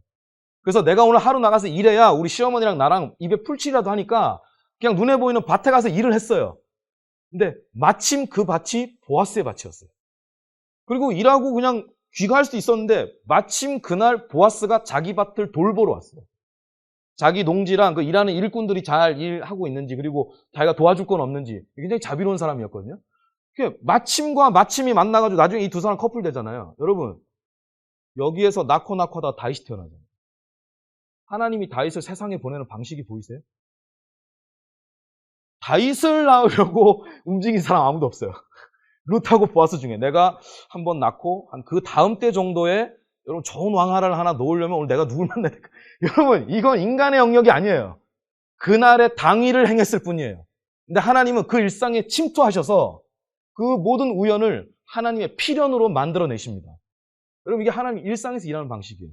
그래서 내가 오늘 하루 나가서 일해야 우리 시어머니랑 나랑 입에 풀칠이라도 하니까 그냥 눈에 보이는 밭에 가서 일을 했어요. 근데 마침 그 밭이 보아스의 밭이었어요. 그리고 일하고 그냥 귀가할 수도 있었는데 마침 그날 보아스가 자기 밭을 돌보러 왔어요. 자기 농지랑 그 일하는 일꾼들이 잘 일하고 있는지, 그리고 자기가 도와줄 건 없는지, 굉장히 자비로운 사람이었거든요. 마침과 마침이 만나가지고 나중에 이 두 사람 커플 되잖아요. 여러분, 여기에서 낳고 하다 다윗이 태어나잖아요. 하나님이 다윗을 세상에 보내는 방식이 보이세요? 다윗을 낳으려고 움직인 사람 아무도 없어요. 룻하고 보아스 중에 내가 한번 낳고 한 그 다음 때 정도에 여러분 좋은 왕하를 하나 놓으려면 오늘 내가 누굴 만나야 될까? 여러분, 이건 인간의 영역이 아니에요. 그날의 당위를 행했을 뿐이에요. 근데 하나님은 그 일상에 침투하셔서 그 모든 우연을 하나님의 필연으로 만들어내십니다. 여러분, 이게 하나님 일상에서 일하는 방식이에요.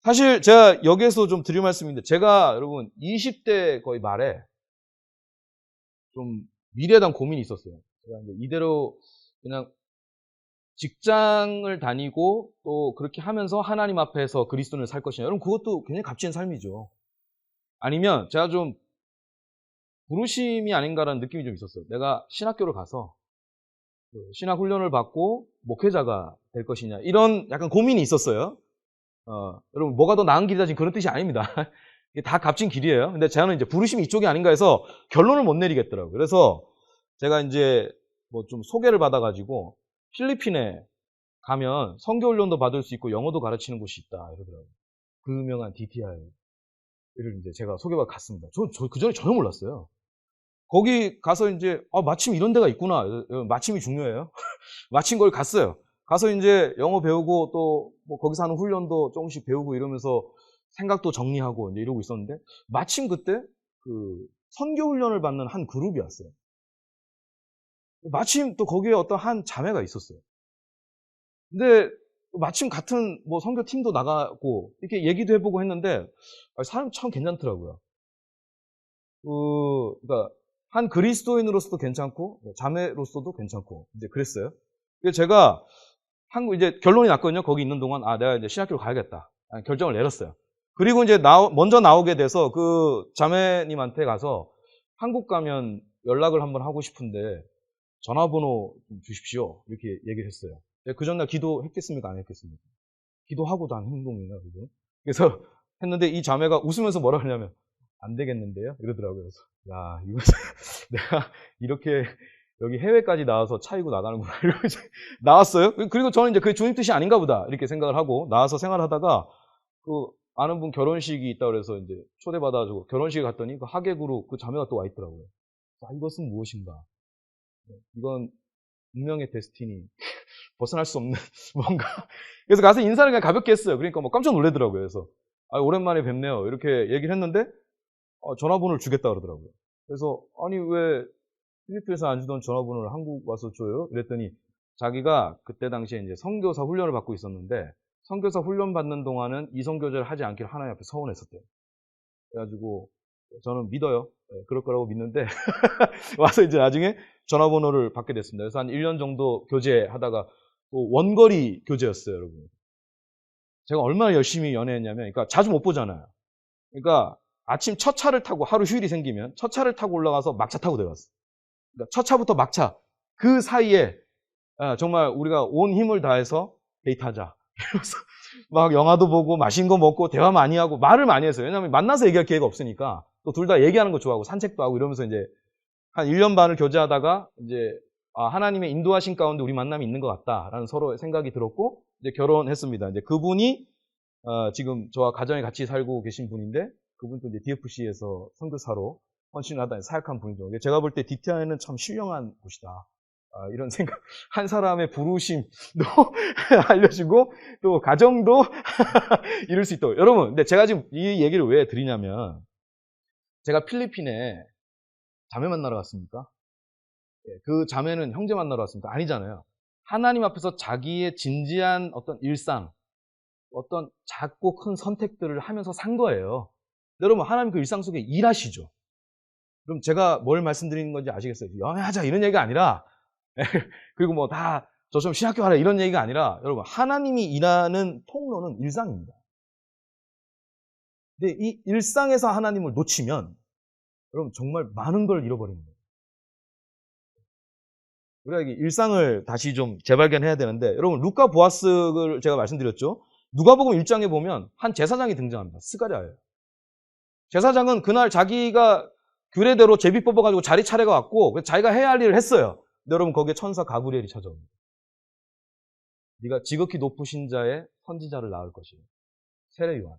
사실 제가 여기에서 좀 드릴 말씀인데, 제가 여러분 20대 거의 말에 좀 미래에 대한 고민이 있었어요. 제가 이제 이대로 그냥 직장을 다니고 또 그렇게 하면서 하나님 앞에서 그리스도인을 살 것이냐. 여러분, 그것도 굉장히 값진 삶이죠. 아니면 제가 좀 부르심이 아닌가라는 느낌이 좀 있었어요. 내가 신학교를 가서 신학 훈련을 받고 목회자가 될 것이냐. 이런 약간 고민이 있었어요. 여러분, 뭐가 더 나은 길이다 지금 그런 뜻이 아닙니다. 이게 다 값진 길이에요. 근데 저는 이제 부르심이 이쪽이 아닌가 해서 결론을 못 내리겠더라고요. 그래서 제가 이제 뭐 좀 소개를 받아가지고 필리핀에 가면 선교훈련도 받을 수 있고 영어도 가르치는 곳이 있다 이러더라고요. 그 유명한 DTI를 이제 제가 소개받아 갔습니다. 저 그 전에 전혀 몰랐어요. 거기 가서 이제 마침 이런 데가 있구나. 마침이 중요해요. 마침 거기 갔어요. 가서 이제 영어 배우고 또 뭐 거기서 하는 훈련도 조금씩 배우고 이러면서 생각도 정리하고 이제 이러고 있었는데 마침 그때 그 선교 훈련을 받는 한 그룹이 왔어요. 마침 또 거기에 어떤 한 자매가 있었어요. 근데 마침 같은 뭐 선교팀도 나가고 이렇게 얘기도 해보고 했는데 사람 참 괜찮더라고요. 그러니까 한 그리스도인으로서도 괜찮고 자매로서도 괜찮고 이제 그랬어요. 그래서 제가 이제 결론이 났거든요. 거기 있는 동안 내가 이제 신학교를 가야겠다 결정을 내렸어요. 그리고 이제 먼저 나오게 돼서 그 자매님한테 가서 한국 가면 연락을 한번 하고 싶은데 전화번호 좀 주십시오. 이렇게 얘기를 했어요. 그 전날 기도했겠습니까? 안 했겠습니까? 기도하고도 한 행동이에요. 그죠? 그래서 했는데 이 자매가 웃으면서 뭐라 하냐면 안 되겠는데요? 이러더라고요. 그래서 야, 이거 내가 이렇게 여기 해외까지 나와서 차이고 나가는구나. 이러고 이제 나왔어요. 그리고 저는 이제 그게 주님 뜻이 아닌가 보다. 이렇게 생각을 하고 나와서 생활하다가 그 아는 분 결혼식이 있다고 그래서 이제 초대받아가지고 결혼식에 갔더니 그 하객으로 그 자매가 또 와 있더라고요. 이것은 무엇인가? 이건 운명의 데스티니. 벗어날 수 없는 뭔가. 그래서 가서 인사를 그냥 가볍게 했어요. 그러니까 뭐 깜짝 놀라더라고요. 그래서 오랜만에 뵙네요. 이렇게 얘기를 했는데 전화번호를 주겠다 그러더라고요. 그래서 아니 왜 필리핀에서 안 주던 전화번호를 한국 와서 줘요? 이랬더니 자기가 그때 당시에 이제 선교사 훈련을 받고 있었는데 선교사 훈련 받는 동안은 이성교제를 하지 않기를 하나님 앞에 서원했었대요. 그래가지고 저는 믿어요. 그럴 거라고 믿는데 와서 이제 나중에 전화번호를 받게 됐습니다. 그래서 한 1년 정도 교제하다가 또 원거리 교제였어요, 여러분. 제가 얼마나 열심히 연애했냐면, 그러니까 자주 못 보잖아요. 그러니까 아침 첫 차를 타고 하루 휴일이 생기면 첫 차를 타고 올라가서 막차 타고 내려갔어요. 그러니까 첫 차부터 막차 그 사이에 정말 우리가 온 힘을 다해서 데이트하자. 이러면서 막 영화도 보고 맛있는 거 먹고 대화 많이 하고 말을 많이 했어요. 왜냐하면 만나서 얘기할 기회가 없으니까 또 둘 다 얘기하는 거 좋아하고 산책도 하고 이러면서 이제 한 1년 반을 교제하다가 이제 하나님의 인도하신 가운데 우리 만남이 있는 것 같다라는 서로 생각이 들었고 이제 결혼했습니다. 이제 그분이 지금 저와 가정에 같이 살고 계신 분인데 그분도 이제 DFC에서 선교사로 헌신을 하다 사역한 분이죠. 제가 볼 때 DTI는 참 신령한 곳이다. 이런 생각, 한 사람의 부르심도 알려주고, 또 가정도 이룰 수 있도록. 여러분, 근데 제가 지금 이 얘기를 왜 드리냐면, 제가 필리핀에 자매 만나러 갔습니까? 그 자매는 형제 만나러 왔습니까? 아니잖아요. 하나님 앞에서 자기의 진지한 어떤 일상, 어떤 작고 큰 선택들을 하면서 산 거예요. 여러분, 하나님 그 일상 속에 일하시죠. 그럼 제가 뭘 말씀드리는 건지 아시겠어요? 연애하자 이런 얘기가 아니라, 그리고 뭐 다 저 좀 신학교 하라 이런 얘기가 아니라 여러분 하나님이 일하는 통로는 일상입니다. 근데 이 일상에서 하나님을 놓치면 여러분 정말 많은 걸 잃어버리는 거예요. 우리가 이 일상을 다시 좀 재발견해야 되는데 여러분 루카 보아스를 제가 말씀드렸죠. 누가복음 1장에 보면 한 제사장이 등장합니다. 스가랴예요. 제사장은 그날 자기가 규례대로 제비 뽑아가지고 자리 차례가 왔고 자기가 해야 할 일을 했어요. 근데 여러분 거기에 천사 가브리엘이 찾아옵니다. 네가 지극히 높으신 자의 선지자를 낳을 것이에요. 세례 요한.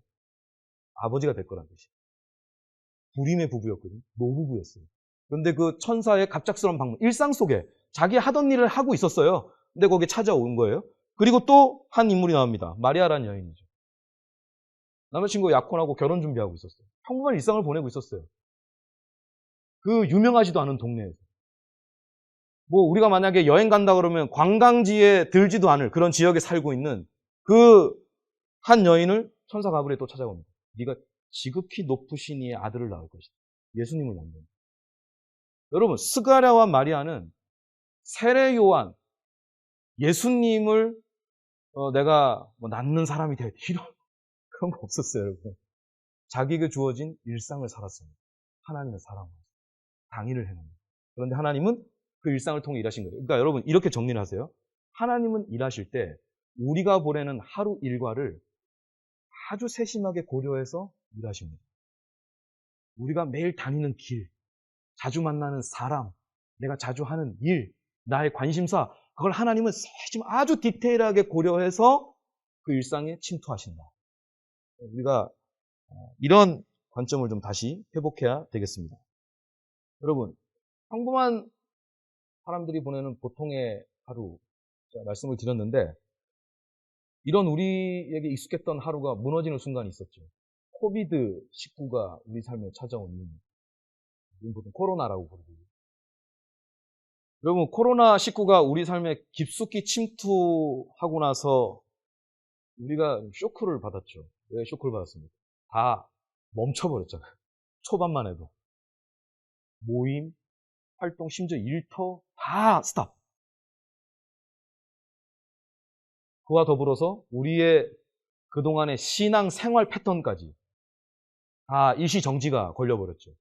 아버지가 될 거란 뜻이에요. 불임의 부부였거든요. 노부부였어요. 그런데 그 천사의 갑작스러운 방문, 일상 속에 자기 하던 일을 하고 있었어요. 근데 거기에 찾아온 거예요. 그리고 또 한 인물이 나옵니다. 마리아라는 여인이죠. 남자친구 약혼하고 결혼 준비하고 있었어요. 평범한 일상을 보내고 있었어요. 그 유명하지도 않은 동네에서. 뭐 우리가 만약에 여행 간다 그러면 관광지에 들지도 않을 그런 지역에 살고 있는 그 한 여인을 천사 가브리엘이 또 찾아옵니다. 네가 지극히 높으신 이의 아들을 낳을 것이다. 예수님을 낳는다. 여러분 스가랴와 마리아는 세례 요한 예수님을 내가 뭐 낳는 사람이 되겠다 이런 그런 거 없었어요. 여러분. 자기에게 주어진 일상을 살았습니다. 하나님의 사랑으로 당일을 행합니다. 그런데 하나님은 그 일상을 통해 일하신 거예요. 그러니까 여러분 이렇게 정리를 하세요. 하나님은 일하실 때 우리가 보내는 하루 일과를 아주 세심하게 고려해서 일하십니다. 우리가 매일 다니는 길, 자주 만나는 사람, 내가 자주 하는 일, 나의 관심사, 그걸 하나님은 아주 디테일하게 고려해서 그 일상에 침투하신다. 우리가 이런 관점을 좀 다시 회복해야 되겠습니다. 여러분, 평범한 사람들이 보내는 보통의 하루, 제가 말씀을 드렸는데, 이런 우리에게 익숙했던 하루가 무너지는 순간이 있었죠. 코비드19가 우리 삶에 찾아온 일. 보통 코로나라고 부르죠. 여러분, 코로나19가 우리 삶에 깊숙이 침투하고 나서 우리가 쇼크를 받았죠. 왜 쇼크를 받았습니까? 다 멈춰버렸잖아요. 초반만 해도. 모임, 활동, 심지어 일터 다 스탑. 그와 더불어서 우리의 그동안의 신앙 생활 패턴까지 다 일시정지가 걸려버렸죠.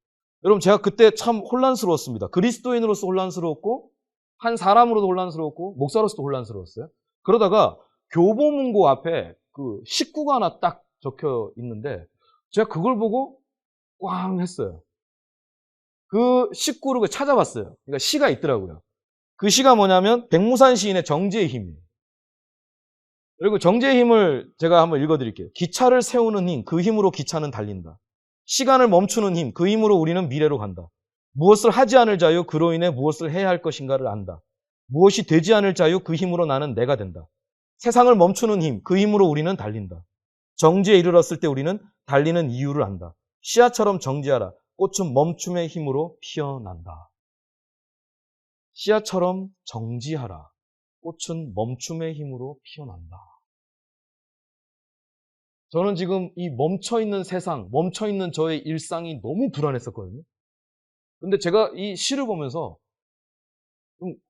여러분 제가 그때 참 혼란스러웠습니다. 그리스도인으로서 혼란스러웠고 한 사람으로도 혼란스러웠고 목사로서도 혼란스러웠어요. 그러다가 교보문고 앞에 그 19가 하나 딱 적혀 있는데 제가 그걸 보고 꽝 했어요. 그 19를 찾아봤어요. 그러니까 시가 있더라고요. 그 시가 뭐냐면 백무산 시인의 정지의 힘이에요. 그리고 정지의 힘을 제가 한번 읽어드릴게요. 기차를 세우는 힘, 그 힘으로 기차는 달린다. 시간을 멈추는 힘, 그 힘으로 우리는 미래로 간다. 무엇을 하지 않을 자요 그로 인해 무엇을 해야 할 것인가를 안다. 무엇이 되지 않을 자요 그 힘으로 나는 내가 된다. 세상을 멈추는 힘, 그 힘으로 우리는 달린다. 정지에 이르렀을 때 우리는 달리는 이유를 안다. 씨앗처럼 정지하라. 꽃은 멈춤의 힘으로 피어난다. 씨앗처럼 정지하라. 꽃은 멈춤의 힘으로 피어난다. 저는 지금 이 멈춰있는 세상, 멈춰있는 저의 일상이 너무 불안했었거든요. 근데 제가 이 시를 보면서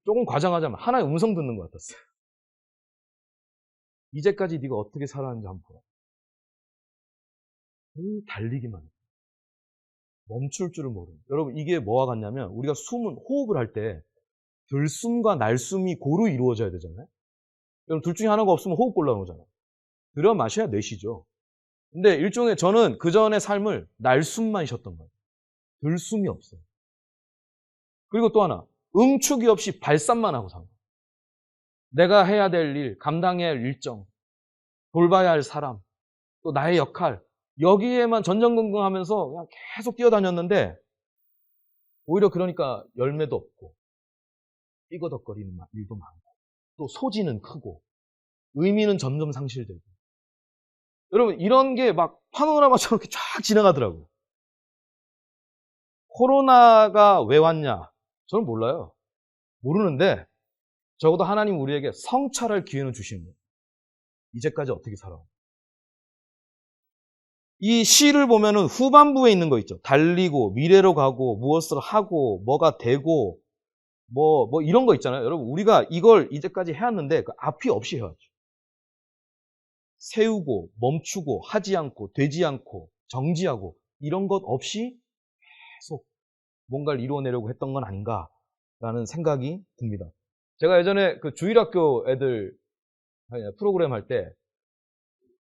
조금 과장하자면 하나의 음성 듣는 것 같았어요. 이제까지 네가 어떻게 살았는지 한번 보라. 늘 달리기만 해. 멈출 줄을 모르는. 여러분 이게 뭐와 같냐면 우리가 호흡을 할 때 들숨과 날숨이 고루 이루어져야 되잖아요. 여러분 둘 중에 하나가 없으면 호흡 곤란하잖아요. 들여 마셔야 내쉬죠. 근데 일종의 저는 그 전의 삶을 날숨만 쉬었던 거예요. 들숨이 없어요. 그리고 또 하나 응축이 없이 발산만 하고 산 거예요. 내가 해야 될 일, 감당해야 할 일정, 돌봐야 할 사람, 또 나의 역할 여기에만 전전긍긍하면서 그냥 계속 뛰어다녔는데 오히려 그러니까 열매도 없고 삐거덕거리는 일도 많고 또 소지는 크고 의미는 점점 상실되고 여러분 이런 게 막 파노라마처럼 이렇게 쫙 지나가더라고요. 코로나가 왜 왔냐? 저는 몰라요. 모르는데 적어도 하나님 우리에게 성찰할 기회는 주시는 거예요. 이제까지 어떻게 살아? 이 시를 보면은 후반부에 있는 거 있죠. 달리고 미래로 가고 무엇을 하고 뭐가 되고 뭐 이런 거 있잖아요. 여러분 우리가 이걸 이제까지 해왔는데 그 앞이 없이 해왔죠. 세우고 멈추고 하지 않고 되지 않고 정지하고 이런 것 없이 계속 뭔가를 이루어내려고 했던 건 아닌가라는 생각이 듭니다. 제가 예전에 그 주일학교 애들 프로그램 할 때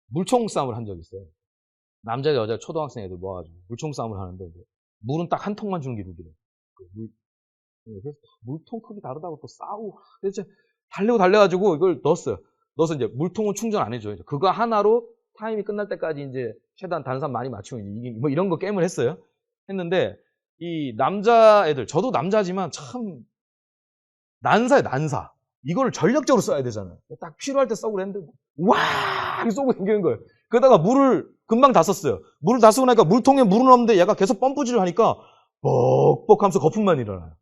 물총 싸움을 한 적이 있어요. 남자 여자 초등학생 애들 모아가지고 물총 싸움을 하는데 물은 딱 한 통만 주는 게 룰이래요. 그래서 물통 크기 다르다고 또 싸우고 그래서 달려가지고 이걸 넣었어요. 넣어서 이제 물통은 충전 안 해줘요. 그거 하나로 타임이 끝날 때까지 이제 최대한 다른 사람 많이 맞추면 이게 뭐 이런 거 게임을 했어요. 했는데 이 남자 애들 저도 남자지만 참 난사예요, 난사. 이거를 전력적으로 써야 되잖아요. 딱 필요할 때 써고 그랬는데 와 이렇게 쏘고 당기는 거예요. 그러다가 물을 금방 다 썼어요. 물을 다 쓰고 나니까 물통에 물을 넣었는데 얘가 계속 펌프질을 하니까 뻑뻑 하면서 거품만 일어나요.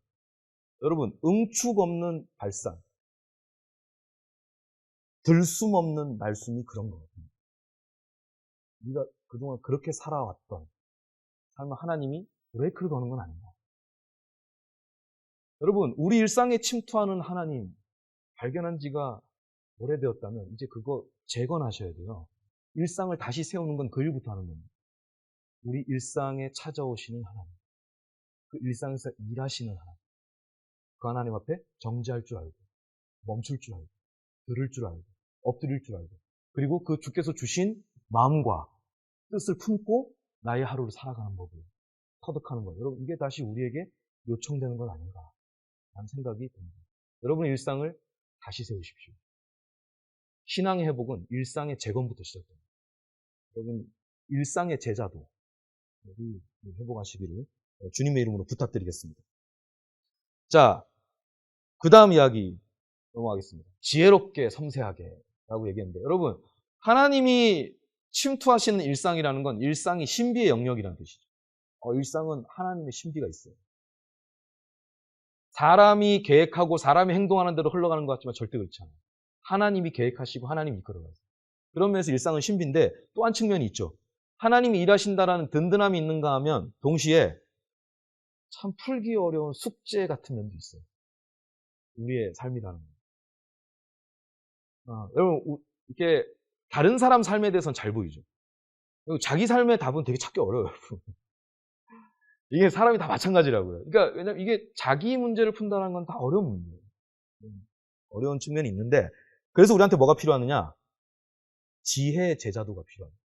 여러분 응축 없는 발산, 들숨 없는 날숨이 그런 거거든요. 우리가 그동안 그렇게 살아왔던 삶을 하나님이 브레이크를 거는 건 아닌가. 여러분 우리 일상에 침투하는 하나님 발견한 지가 오래되었다면 이제 그거 재건하셔야 돼요. 일상을 다시 세우는 건 그 일부터 하는 겁니다. 우리 일상에 찾아오시는 하나님, 그 일상에서 일하시는 하나님, 그 하나님 앞에 정지할 줄 알고 멈출 줄 알고 들을 줄 알고 엎드릴 줄 알고 그리고 그 주께서 주신 마음과 뜻을 품고 나의 하루를 살아가는 법을 터득하는 거예요. 여러분 이게 다시 우리에게 요청되는 건 아닌가 라는 생각이 듭니다. 여러분의 일상을 다시 세우십시오. 신앙의 회복은 일상의 재건부터 시작됩니다. 여러분 일상의 제자도 회복하시기를 주님의 이름으로 부탁드리겠습니다. 자, 그 다음 이야기 넘어가겠습니다. 지혜롭게 섬세하게 라고 얘기했는데 여러분 하나님이 침투하시는 일상이라는 건 일상이 신비의 영역이라는 뜻이죠. 일상은 하나님의 신비가 있어요. 사람이 계획하고 사람이 행동하는 대로 흘러가는 것 같지만 절대 그렇지 않아요. 하나님이 계획하시고 하나님이 이끌어가세요. 그런 면에서 일상은 신비인데 또 한 측면이 있죠. 하나님이 일하신다라는 든든함이 있는가 하면 동시에 참 풀기 어려운 숙제 같은 면도 있어요. 우리의 삶이라는 거. 여러분 이렇게 다른 사람 삶에 대해서는 잘 보이죠. 그리고 자기 삶의 답은 되게 찾기 어려워요. 이게 사람이 다 마찬가지라고요. 그러니까 왜냐면 이게 자기 문제를 푼다는 건 다 어려운 문제예요. 어려운 측면이 있는데 그래서 우리한테 뭐가 필요하느냐? 지혜의 제자도가 필요합니다.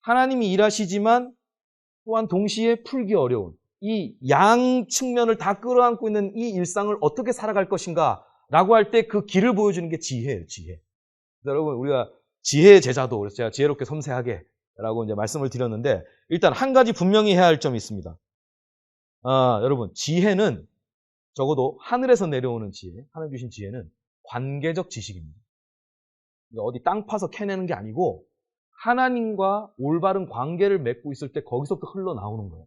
하나님이 일하시지만 또한 동시에 풀기 어려운 이 양 측면을 다 끌어안고 있는 이 일상을 어떻게 살아갈 것인가 라고 할 때 그 길을 보여주는 게 지혜예요. 지혜. 여러분 우리가 지혜의 제자도 그래서 제가 지혜롭게 섬세하게 라고 이제 말씀을 드렸는데, 일단 한 가지 분명히 해야 할 점이 있습니다. 여러분, 지혜는 적어도 하늘에서 내려오는 지혜, 하나님 주신 지혜는 관계적 지식입니다. 어디 땅 파서 캐내는 게 아니고 하나님과 올바른 관계를 맺고 있을 때 거기서부터 흘러나오는 거예요.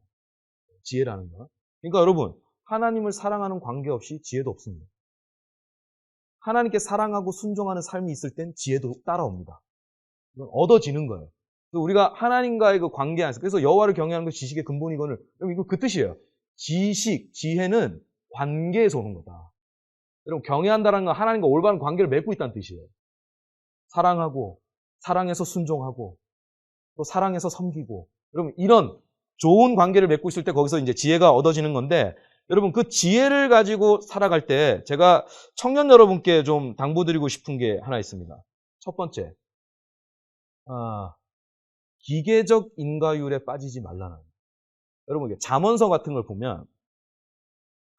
지혜라는 거. 그러니까 여러분, 하나님을 사랑하는 관계 없이 지혜도 없습니다. 하나님께 사랑하고 순종하는 삶이 있을 땐 지혜도 따라옵니다. 이건 얻어지는 거예요. 우리가 하나님과의 그 관계 안에서, 그래서 여호와를 경외하는 것 지식의 근본이거늘, 이거 그 뜻이에요. 지식, 지혜는 관계에서 오는 거다. 여러분, 경외한다는 건 하나님과 올바른 관계를 맺고 있다는 뜻이에요. 사랑하고, 사랑해서 순종하고, 또 사랑해서 섬기고, 여러분, 이런 좋은 관계를 맺고 있을 때 거기서 이제 지혜가 얻어지는 건데, 여러분, 그 지혜를 가지고 살아갈 때 제가 청년 여러분께 좀 당부드리고 싶은 게 하나 있습니다. 첫 번째, 기계적 인과율에 빠지지 말라는. 여러분, 잠언서 같은 걸 보면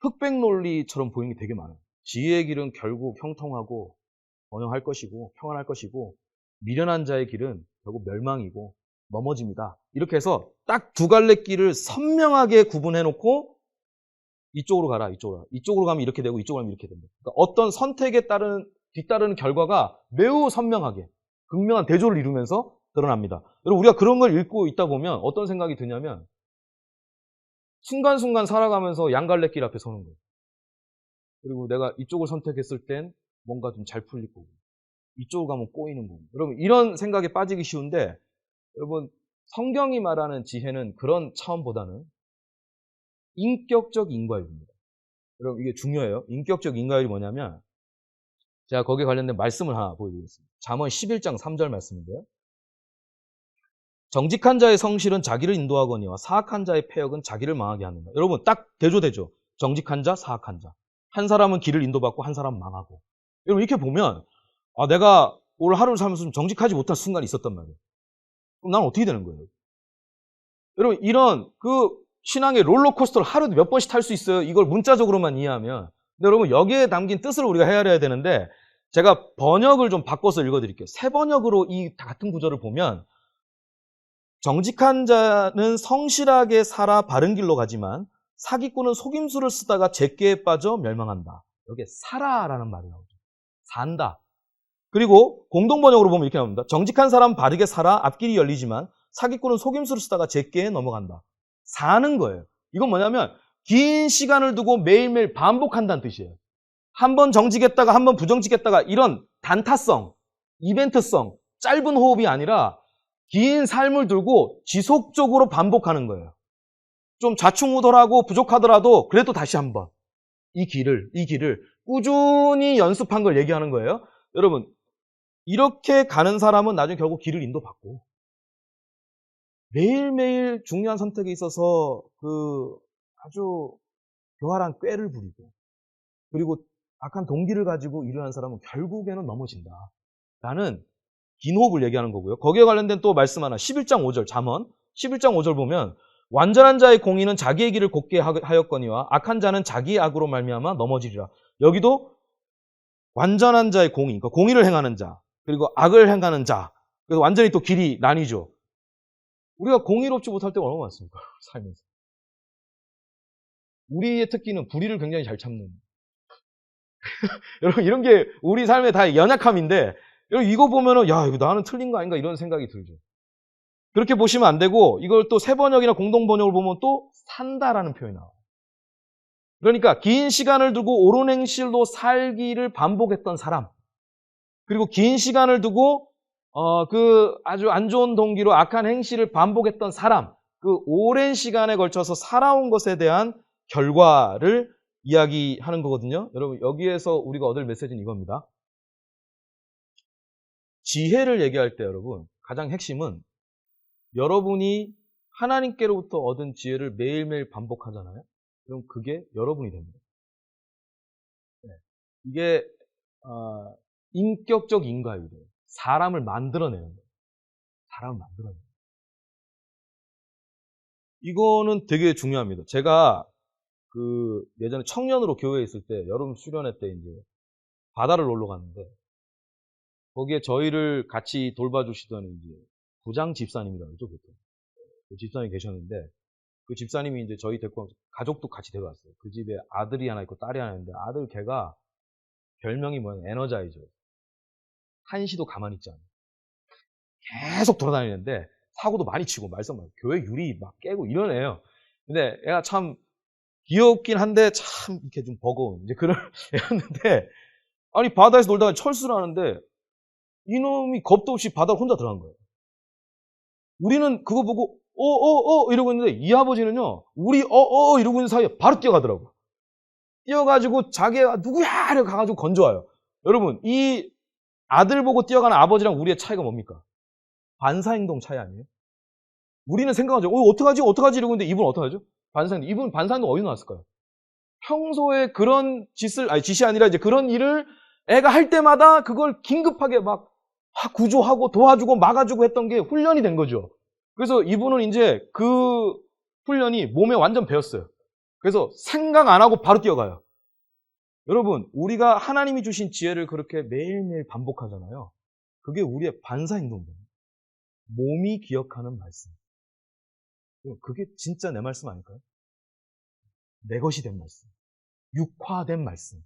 흑백 논리처럼 보이는 게 되게 많아요. 지혜의 길은 결국 형통하고 번영할 것이고 평안할 것이고, 미련한 자의 길은 결국 멸망이고 넘어집니다. 이렇게 해서 딱 두 갈래 길을 선명하게 구분해놓고 이쪽으로 가라, 이쪽으로 가라. 이쪽으로 가면 이렇게 되고 이쪽으로 가면 이렇게 된다. 그러니까 어떤 선택에 뒤따르는 결과가 매우 선명하게 극명한 대조를 이루면서 드러납니다. 여러분, 우리가 그런 걸 읽고 있다 보면 어떤 생각이 드냐면 순간순간 살아가면서 양갈래길 앞에 서는 거예요. 그리고 내가 이쪽을 선택했을 땐 뭔가 좀 잘 풀릴 거고, 이쪽으로 가면 꼬이는 거고. 여러분, 이런 생각에 빠지기 쉬운데, 여러분, 성경이 말하는 지혜는 그런 차원보다는 인격적 인과율입니다. 여러분, 이게 중요해요. 인격적 인과율이 뭐냐면, 제가 거기에 관련된 말씀을 하나 보여드리겠습니다. 잠언 11장 3절 말씀인데요. 정직한 자의 성실은 자기를 인도하거니와 사악한 자의 패역은 자기를 망하게 하는다. 여러분, 딱 대조되죠. 정직한 자, 사악한 자. 한 사람은 길을 인도받고 한 사람은 망하고. 여러분, 이렇게 보면 내가 오늘 하루를 살면서 좀 정직하지 못한 순간이 있었단 말이에요. 그럼 난 어떻게 되는 거예요? 여러분, 이런 그 신앙의 롤러코스터를 하루에 몇 번씩 탈 수 있어요. 이걸 문자적으로만 이해하면. 근데 여러분, 여기에 담긴 뜻을 우리가 헤아려야 되는데, 제가 번역을 좀 바꿔서 읽어드릴게요. 새 번역으로 이 같은 구절을 보면, 정직한 자는 성실하게 살아 바른 길로 가지만 사기꾼은 속임수를 쓰다가 zet개에 빠져 멸망한다. 여기에 살아라는 말이 나오죠. 산다. 그리고 공동번역으로 보면 이렇게 나옵니다. 정직한 사람은 바르게 살아 앞길이 열리지만 사기꾼은 속임수를 쓰다가 zet개에 넘어간다. 사는 거예요. 이건 뭐냐면 긴 시간을 두고 매일매일 반복한다는 뜻이에요. 한 번 정직했다가 한 번 부정직했다가 이런 단타성, 이벤트성, 짧은 호흡이 아니라 긴 삶을 들고 지속적으로 반복하는 거예요. 좀 좌충우돌하고 부족하더라도 그래도 다시 한번 이 길을 꾸준히 연습한 걸 얘기하는 거예요. 여러분, 이렇게 가는 사람은 나중에 결국 길을 인도받고, 매일매일 중요한 선택에 있어서 그 아주 교활한 꾀를 부리고, 그리고 악한 동기를 가지고 일을 하는 사람은 결국에는 넘어진다. 라는 긴 호흡을 얘기하는 거고요. 거기에 관련된 또 말씀 하나, 11장 5절, 잠언 11장 5절 보면 완전한 자의 공의는 자기의 길을 곱게 하였거니와 악한 자는 자기의 악으로 말미암아 넘어지리라. 여기도 완전한 자의 공의, 그러니까 공의를 행하는 자, 그리고 악을 행하는 자, 그래서 완전히 또 길이 나뉘죠. 우리가 공의롭지 못할 때가 얼마나 많습니까? 살면서. 우리의 특기는 불의를 굉장히 잘 참는. 여러분, 이런 게 우리 삶의 다 연약함인데, 여러분, 이거 보면은, 야, 이거 나는 틀린 거 아닌가 이런 생각이 들죠. 그렇게 보시면 안 되고, 이걸 또 새 번역이나 공동 번역을 보면 또 산다라는 표현이 나와요. 그러니까 긴 시간을 두고 옳은 행실로 살기를 반복했던 사람, 그리고 긴 시간을 두고 그 아주 안 좋은 동기로 악한 행실을 반복했던 사람, 그 오랜 시간에 걸쳐서 살아온 것에 대한 결과를 이야기하는 거거든요. 여러분, 여기에서 우리가 얻을 메시지는 이겁니다. 지혜를 얘기할 때 여러분, 가장 핵심은 여러분이 하나님께로부터 얻은 지혜를 매일매일 반복하잖아요. 그럼 그게 여러분이 됩니다. 네. 이게 인격적 인과율이에요. 사람을 만들어내는 거예요. 사람을 만들어내는 거예요. 이거는 되게 중요합니다. 제가 그 예전에 청년으로 교회에 있을 때 여름 수련회 때 이제 바다를 놀러 갔는데, 거기에 저희를 같이 돌봐주시던 이제 부장 집사님이라고 그러죠, 보통. 그 집사님이 계셨는데, 그 집사님이 이제 저희 데리고 가족도 같이 데려왔어요. 그 집에 아들이 하나 있고 딸이 하나 있는데, 아들 걔가 별명이 뭐냐면 에너자이저. 한시도 가만히 있지 않아요. 계속 돌아다니는데, 사고도 많이 치고, 말썽 많이, 교회 유리 막 깨고 이런 애예요. 근데 애가 참 귀엽긴 한데, 참 이렇게 좀 버거운, 이제 그런 애였는데, 아니, 바다에서 놀다가 철수를 하는데, 이놈이 겁도 없이 바다로 혼자 들어간 거예요. 우리는 그거 보고 이러고 있는데 이 아버지는요, 우리 이러고 있는 사이에 바로 뛰어가더라고요. 뛰어가지고 자기가 누구야 이러고 가가지고 건져와요. 여러분, 이 아들 보고 뛰어가는 아버지랑 우리의 차이가 뭡니까? 반사행동 차이 아니에요? 우리는 생각하죠. 어떡하지 이러고 있는데 이분은 어떡하죠? 반사행동. 이분은 반사행동 어디서 나왔을까요? 평소에 그런 짓이 아니라 이제 그런 일을 애가 할 때마다 그걸 긴급하게 막 구조하고 도와주고 막아주고 했던 게 훈련이 된 거죠. 그래서 이분은 이제 그 훈련이 몸에 완전 배었어요. 그래서 생각 안 하고 바로 뛰어가요. 여러분, 우리가 하나님이 주신 지혜를 그렇게 매일매일 반복하잖아요. 그게 우리의 반사행동입니다. 몸이 기억하는 말씀. 그게 진짜 내 말씀 아닐까요? 내 것이 된 말씀. 육화된 말씀.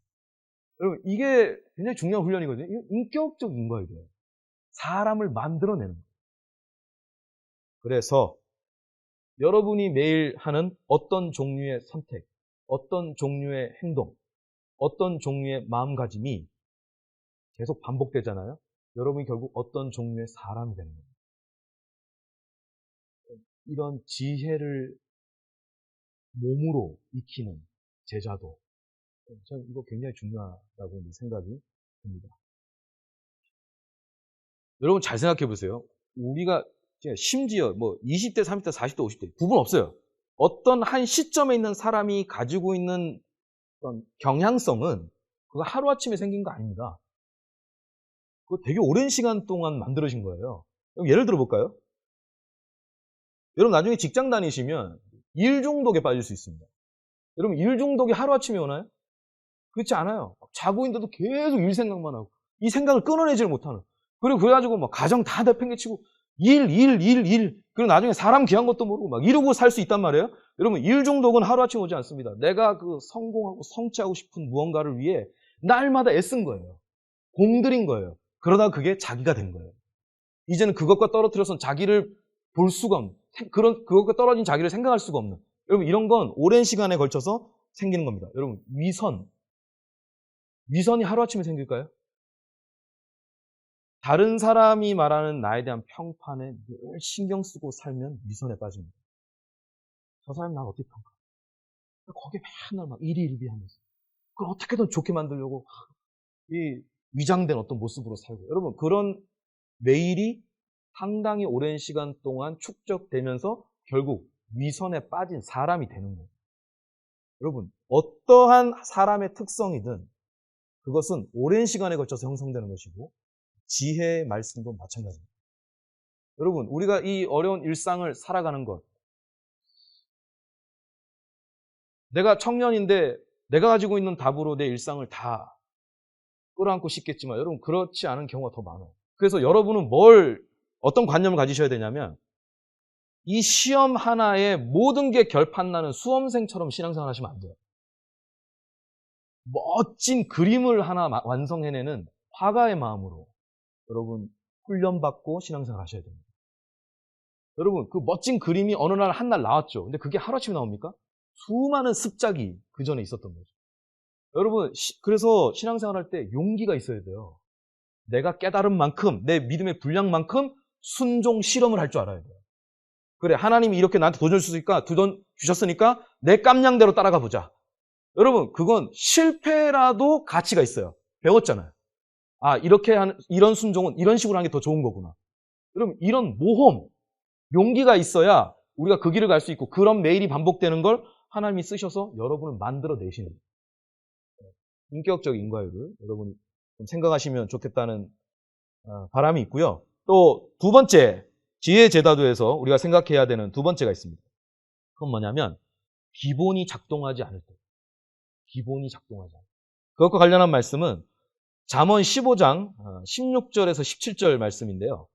여러분, 이게 굉장히 중요한 훈련이거든요. 이거 인격적인 거예요, 이게. 사람을 만들어내는 거예요. 그래서 여러분이 매일 하는 어떤 종류의 선택, 어떤 종류의 행동, 어떤 종류의 마음가짐이 계속 반복되잖아요. 여러분이 결국 어떤 종류의 사람이 되는 거예요. 이런 지혜를 몸으로 익히는 제자도, 저는 이거 굉장히 중요하다고 생각이 듭니다. 여러분 잘 생각해 보세요. 우리가 심지어 뭐 20대, 30대, 40대, 50대 구분 없어요. 어떤 한 시점에 있는 사람이 가지고 있는 어떤 경향성은 그거 하루아침에 생긴 거 아닙니다. 그거 되게 오랜 시간 동안 만들어진 거예요. 예를 들어 볼까요? 여러분 나중에 직장 다니시면 일 중독에 빠질 수 있습니다. 여러분 일 중독이 하루아침에 오나요? 그렇지 않아요. 자고 있는데도 계속 일 생각만 하고 이 생각을 끊어내지를 못하는. 그리고 그래가지고 막 가정 다 내팽개치고 일. 그리고 나중에 사람 귀한 것도 모르고 막 이러고 살 수 있단 말이에요. 여러분 일 중독은 하루아침에 오지 않습니다. 내가 그 성공하고 성취하고 싶은 무언가를 위해 날마다 애쓴 거예요. 공들인 거예요. 그러다가 그게 자기가 된 거예요. 이제는 그것과 떨어뜨려서 자기를 볼 수가 없는, 그것과 떨어진 자기를 생각할 수가 없는. 여러분 이런 건 오랜 시간에 걸쳐서 생기는 겁니다. 여러분 위선이 하루아침에 생길까요? 다른 사람이 말하는 나에 대한 평판에 늘 신경 쓰고 살면 위선에 빠집니다. 저 사람이 날 어떻게 평가? 거기에 맨날 막 일희일비하면서 그걸 어떻게든 좋게 만들려고 이 위장된 어떤 모습으로 살고. 여러분 그런 매일이 상당히 오랜 시간 동안 축적되면서 결국 위선에 빠진 사람이 되는 거예요. 여러분 어떠한 사람의 특성이든 그것은 오랜 시간에 걸쳐서 형성되는 것이고 지혜의 말씀도 마찬가지입니다. 여러분 우리가 이 어려운 일상을 살아가는 것, 내가 청년인데 내가 가지고 있는 답으로 내 일상을 다 끌어안고 싶겠지만 여러분 그렇지 않은 경우가 더 많아요. 그래서 여러분은 어떤 관념을 가지셔야 되냐면 이 시험 하나에 모든 게 결판나는 수험생처럼 신앙생활 하시면 안 돼요. 멋진 그림을 하나 완성해내는 화가의 마음으로 여러분 훈련받고 신앙생활 하셔야 됩니다. 여러분 그 멋진 그림이 어느 날 한 날 나왔죠. 근데 그게 하루아침에 나옵니까? 수많은 습작이 그 전에 있었던 거죠. 여러분 그래서 신앙생활 할 때 용기가 있어야 돼요. 내가 깨달은 만큼 내 믿음의 분량만큼 순종 실험을 할 줄 알아야 돼요. 그래 하나님이 이렇게 나한테 도전 주셨으니까 내 깜냥대로 따라가 보자. 여러분 그건 실패라도 가치가 있어요. 배웠잖아요. 이런 순종은 이런 식으로 하는 게 더 좋은 거구나. 여러분 이런 모험, 용기가 있어야 우리가 그 길을 갈 수 있고 그런 매일이 반복되는 걸 하나님이 쓰셔서 여러분을 만들어내시는 거예요. 인격적 인과율을 여러분이 좀 생각하시면 좋겠다는 바람이 있고요. 또 두 번째, 지혜의 제다도에서 우리가 생각해야 되는 두 번째가 있습니다. 그건 뭐냐면 기본이 작동하지 않을 때. 기본이 작동하지 않을 때. 그것과 관련한 말씀은 잠언 15장 16절에서 17절 말씀인데요.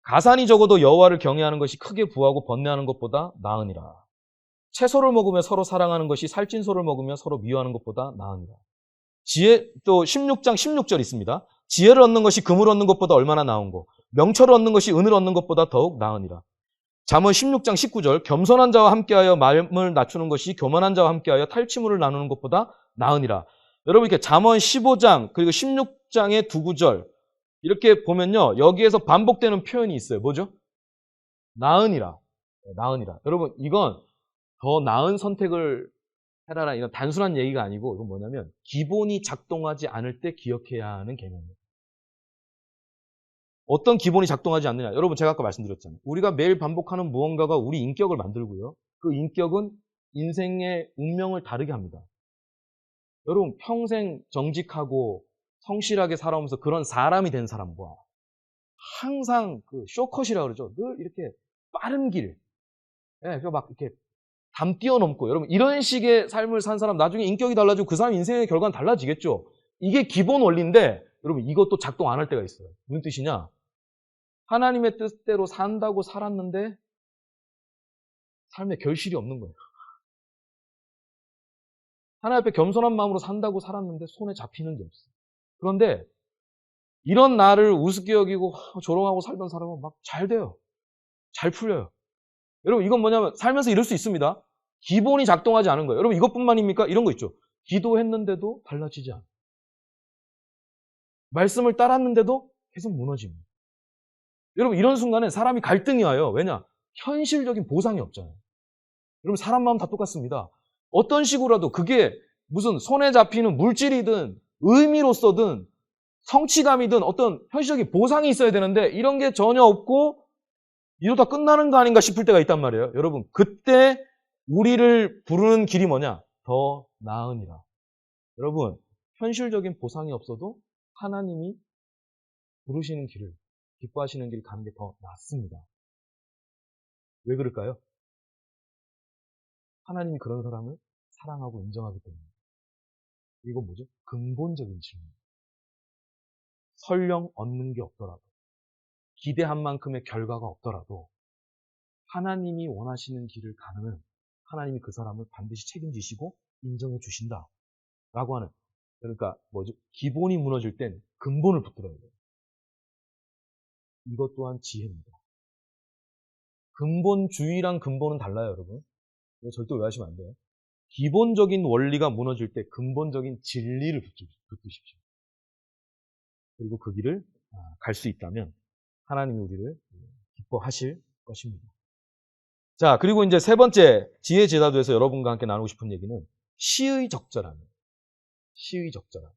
가산이 적어도 여호와를 경외하는 것이 크게 부하고 번뇌하는 것보다 나으니라. 채소를 먹으며 서로 사랑하는 것이 살찐소를 먹으며 서로 미워하는 것보다 나으니라. 지혜, 또 16장 16절 있습니다. 지혜를 얻는 것이 금을 얻는 것보다 얼마나 나은고, 명철을 얻는 것이 은을 얻는 것보다 더욱 나으니라. 잠언 16장 19절, 겸손한 자와 함께하여 마음을 낮추는 것이 교만한 자와 함께하여 탈취물을 나누는 것보다 나으니라. 여러분, 이렇게 잠언 15장 그리고 16장의 두 구절 이렇게 보면요, 여기에서 반복되는 표현이 있어요. 뭐죠? 나으니라. 나으니라. 여러분, 이건 더 나은 선택을 해라라, 이런 단순한 얘기가 아니고, 이건 뭐냐면 기본이 작동하지 않을 때 기억해야 하는 개념이에요. 어떤 기본이 작동하지 않느냐. 여러분, 제가 아까 말씀드렸잖아요. 우리가 매일 반복하는 무언가가 우리 인격을 만들고요. 그 인격은 인생의 운명을 다르게 합니다. 여러분, 평생 정직하고 성실하게 살아오면서 그런 사람이 된 사람과 항상 그 쇼컷이라고 그러죠. 늘 이렇게 빠른 길, 막 이렇게 담 뛰어넘고, 여러분, 이런 식의 삶을 산 사람, 나중에 인격이 달라지고 그 사람 인생의 결과는 달라지겠죠. 이게 기본 원리인데, 여러분, 이것도 작동 안 할 때가 있어요. 무슨 뜻이냐? 하나님의 뜻대로 산다고 살았는데 삶에 결실이 없는 거예요. 하나님 앞에 겸손한 마음으로 산다고 살았는데 손에 잡히는 게 없어요. 그런데 이런 나를 우습게 여기고 조롱하고 살던 사람은 막 잘 돼요. 잘 풀려요. 여러분, 이건 뭐냐면 살면서 이럴 수 있습니다. 기본이 작동하지 않은 거예요. 여러분, 이것뿐만입니까? 이런 거 있죠. 기도했는데도 달라지지 않아요. 말씀을 따랐는데도 계속 무너집니다. 여러분, 이런 순간에 사람이 갈등이 와요. 왜냐? 현실적인 보상이 없잖아요. 여러분, 사람 마음 다 똑같습니다. 어떤 식으로라도 그게 무슨 손에 잡히는 물질이든 의미로서든 성취감이든 어떤 현실적인 보상이 있어야 되는데 이런 게 전혀 없고 이러다 끝나는 거 아닌가 싶을 때가 있단 말이에요. 여러분, 그때 우리를 부르는 길이 뭐냐? 더 나으니라. 여러분, 현실적인 보상이 없어도 하나님이 부르시는 길을, 기뻐하시는 길 가는 게 더 낫습니다. 왜 그럴까요? 하나님이 그런 사람을 사랑하고 인정하기 때문에. 이건 뭐죠? 근본적인 질문. 설령 얻는 게 없더라도, 기대한 만큼의 결과가 없더라도 하나님이 원하시는 길을 가는 하나님이 그 사람을 반드시 책임지시고 인정해 주신다라고 하는, 그러니까 뭐죠? 기본이 무너질 땐 근본을 붙들어야 돼요. 이것 또한 지혜입니다. 근본주의랑 근본은 달라요, 여러분. 이거 절대 오해하시면 안 돼요. 기본적인 원리가 무너질 때 근본적인 진리를 붙드십시오. 그리고 그 길을 갈 수 있다면 하나님이 우리를 기뻐하실 것입니다. 자, 그리고 이제 세 번째 지혜 제자도에서 여러분과 함께 나누고 싶은 얘기는 시의 적절함이에요. 시의 적절함.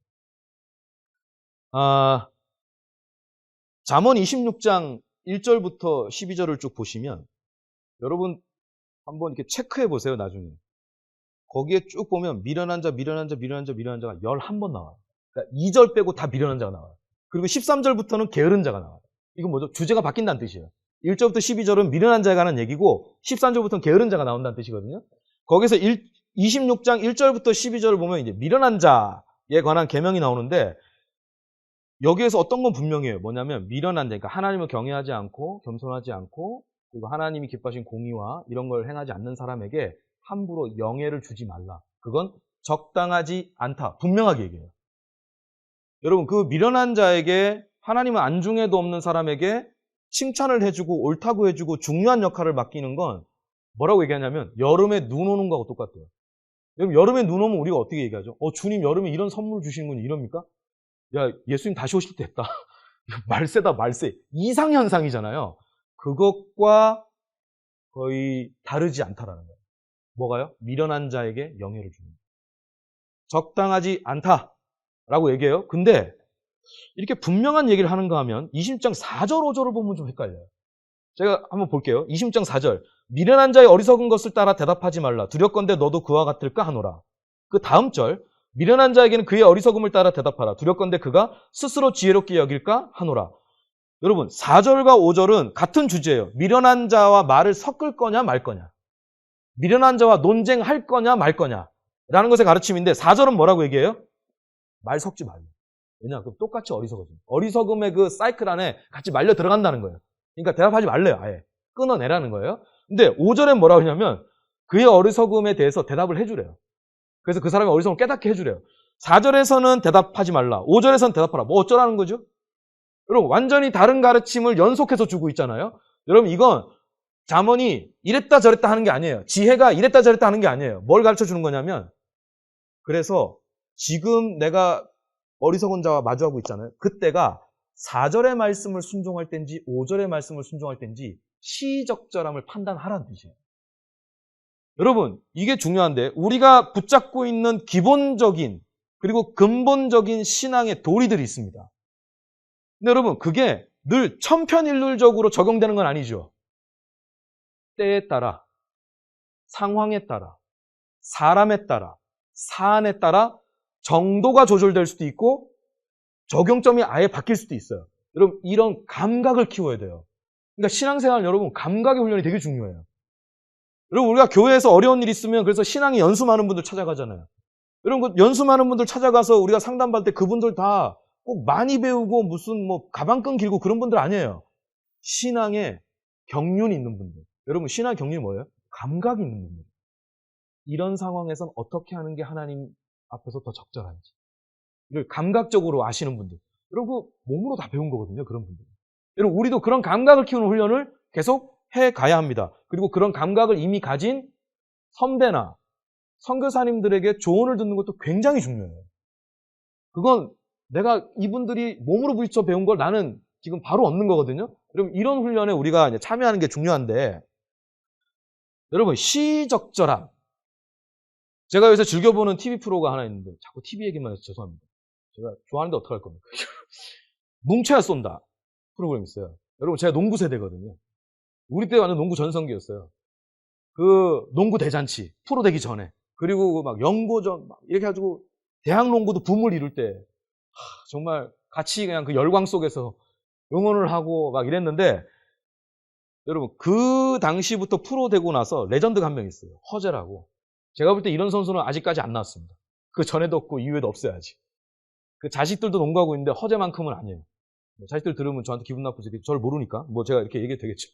잠언 26장 1절부터 12절을 쭉 보시면 여러분 한번 이렇게 체크해 보세요, 나중에. 거기에 쭉 보면 미련한 자가 11번 나와요. 그러니까 2절 빼고 다 미련한 자가 나와요. 그리고 13절부터는 게으른 자가 나와요. 이건 뭐죠? 주제가 바뀐다는 뜻이에요. 1절부터 12절은 미련한 자가 하는 얘기고 13절부터는 게으른 자가 나온다는 뜻이거든요. 거기서 26장 1절부터 12절을 보면 이제 미련한 자에 관한 계명이 나오는데 여기에서 어떤 건 분명해요. 뭐냐면 미련한 자, 그러니까 하나님을 경외하지 않고 겸손하지 않고 그리고 하나님이 기뻐하신 공의와 이런 걸 행하지 않는 사람에게 함부로 영예를 주지 말라. 그건 적당하지 않다. 분명하게 얘기해요. 여러분, 그 미련한 자에게 하나님은 안중에도 없는 사람에게 칭찬을 해주고 옳다고 해주고 중요한 역할을 맡기는 건 뭐라고 얘기하냐면 여름에 눈 오는 거하고 똑같아요. 여러분, 여름에 눈 오면 우리가 어떻게 얘기하죠? 주님 여름에 이런 선물 주시는군요. 이럽니까? 야, 예수님 다시 오실 때 됐다. 말세다, 말세. 이상현상이잖아요. 그것과 거의 다르지 않다라는 거예요. 뭐가요? 미련한 자에게 영예를 주는 거예요. 적당하지 않다라고 얘기해요. 근데 이렇게 분명한 얘기를 하는가 하면 20장 4절, 5절을 보면 좀 헷갈려요. 제가 한번 볼게요. 20장 4절. 미련한 자의 어리석은 것을 따라 대답하지 말라. 두렵건대 너도 그와 같을까 하노라. 그 다음 절. 미련한 자에게는 그의 어리석음을 따라 대답하라. 두렵건대 그가 스스로 지혜롭게 여길까 하노라. 여러분, 4절과 5절은 같은 주제예요. 미련한 자와 말을 섞을 거냐 말 거냐. 미련한 자와 논쟁할 거냐 말 거냐. 라는 것의 가르침인데 4절은 뭐라고 얘기해요? 말 섞지 말라. 왜냐? 그럼 똑같이 어리석어져. 어리석음의 그 사이클 안에 같이 말려 들어간다는 거예요. 그러니까 대답하지 말래요, 아예. 끊어내라는 거예요. 근데 5절엔 뭐라고 하냐면 그의 어리석음에 대해서 대답을 해주래요. 그래서 그 사람의 어리석음을 깨닫게 해주래요. 4절에서는 대답하지 말라. 5절에서는 대답하라. 뭐 어쩌라는 거죠? 여러분, 완전히 다른 가르침을 연속해서 주고 있잖아요. 여러분, 이건 잠언이 이랬다 저랬다 하는 게 아니에요. 지혜가 이랬다 저랬다 하는 게 아니에요. 뭘 가르쳐 주는 거냐면, 그래서 지금 내가 어리석은 자와 마주하고 있잖아요. 그때가 4절의 말씀을 순종할 때인지 5절의 말씀을 순종할 때인지 시적절함을 판단하라는 뜻이에요. 여러분, 이게 중요한데 우리가 붙잡고 있는 기본적인 그리고 근본적인 신앙의 도리들이 있습니다. 근데 여러분, 그게 늘 천편일률적으로 적용되는 건 아니죠. 때에 따라, 상황에 따라, 사람에 따라, 사안에 따라 정도가 조절될 수도 있고 적용점이 아예 바뀔 수도 있어요. 여러분, 이런 감각을 키워야 돼요. 그러니까 신앙생활 여러분, 감각의 훈련이 되게 중요해요. 여러분, 우리가 교회에서 어려운 일 있으면 그래서 신앙이 연수 많은 분들 찾아가잖아요. 여러분, 그 연수 많은 분들 찾아가서 우리가 상담받을 때 그분들 다 꼭 많이 배우고 무슨 뭐 가방끈 길고 그런 분들 아니에요. 신앙에 경륜이 있는 분들. 여러분, 신앙 경륜이 뭐예요? 감각이 있는 분들. 이런 상황에선 어떻게 하는 게 하나님 앞에서 더 적절한지. 이걸 감각적으로 아시는 분들. 여러분, 몸으로 다 배운 거거든요, 그런 분들. 여러분, 우리도 그런 감각을 키우는 훈련을 계속 해 가야 합니다. 그리고 그런 감각을 이미 가진 선배나 선교사님들에게 조언을 듣는 것도 굉장히 중요해요. 그건 내가 이분들이 몸으로 부딪혀 배운 걸 나는 지금 바로 얻는 거거든요. 여러분, 이런 훈련에 우리가 이제 참여하는 게 중요한데, 여러분, 시적절함. 제가 요새 즐겨보는 TV 프로가 하나 있는데, 자꾸 TV 얘기만 해서 죄송합니다. 제가 좋아하는데 어떡할 겁니까? 뭉쳐야 쏜다. 프로그램 있어요. 여러분, 제가 농구 세대거든요. 우리 때 완전 농구 전성기였어요. 그 농구 대잔치, 프로 되기 전에. 그리고 막 연고전, 막 이렇게 해가지고 대학 농구도 붐을 이룰 때, 정말 같이 그냥 그 열광 속에서 응원을 하고 막 이랬는데, 여러분, 그 당시부터 프로 되고 나서 레전드가 한 명 있어요. 허재라고. 제가 볼 때 이런 선수는 아직까지 안 나왔습니다. 그 전에도 없고 이후에도 없어야지. 그 자식들도 농구하고 있는데 허재만큼은 아니에요. 자식들 들으면 저한테 기분 나쁘지. 저를 모르니까. 뭐 제가 이렇게 얘기해도 되겠죠.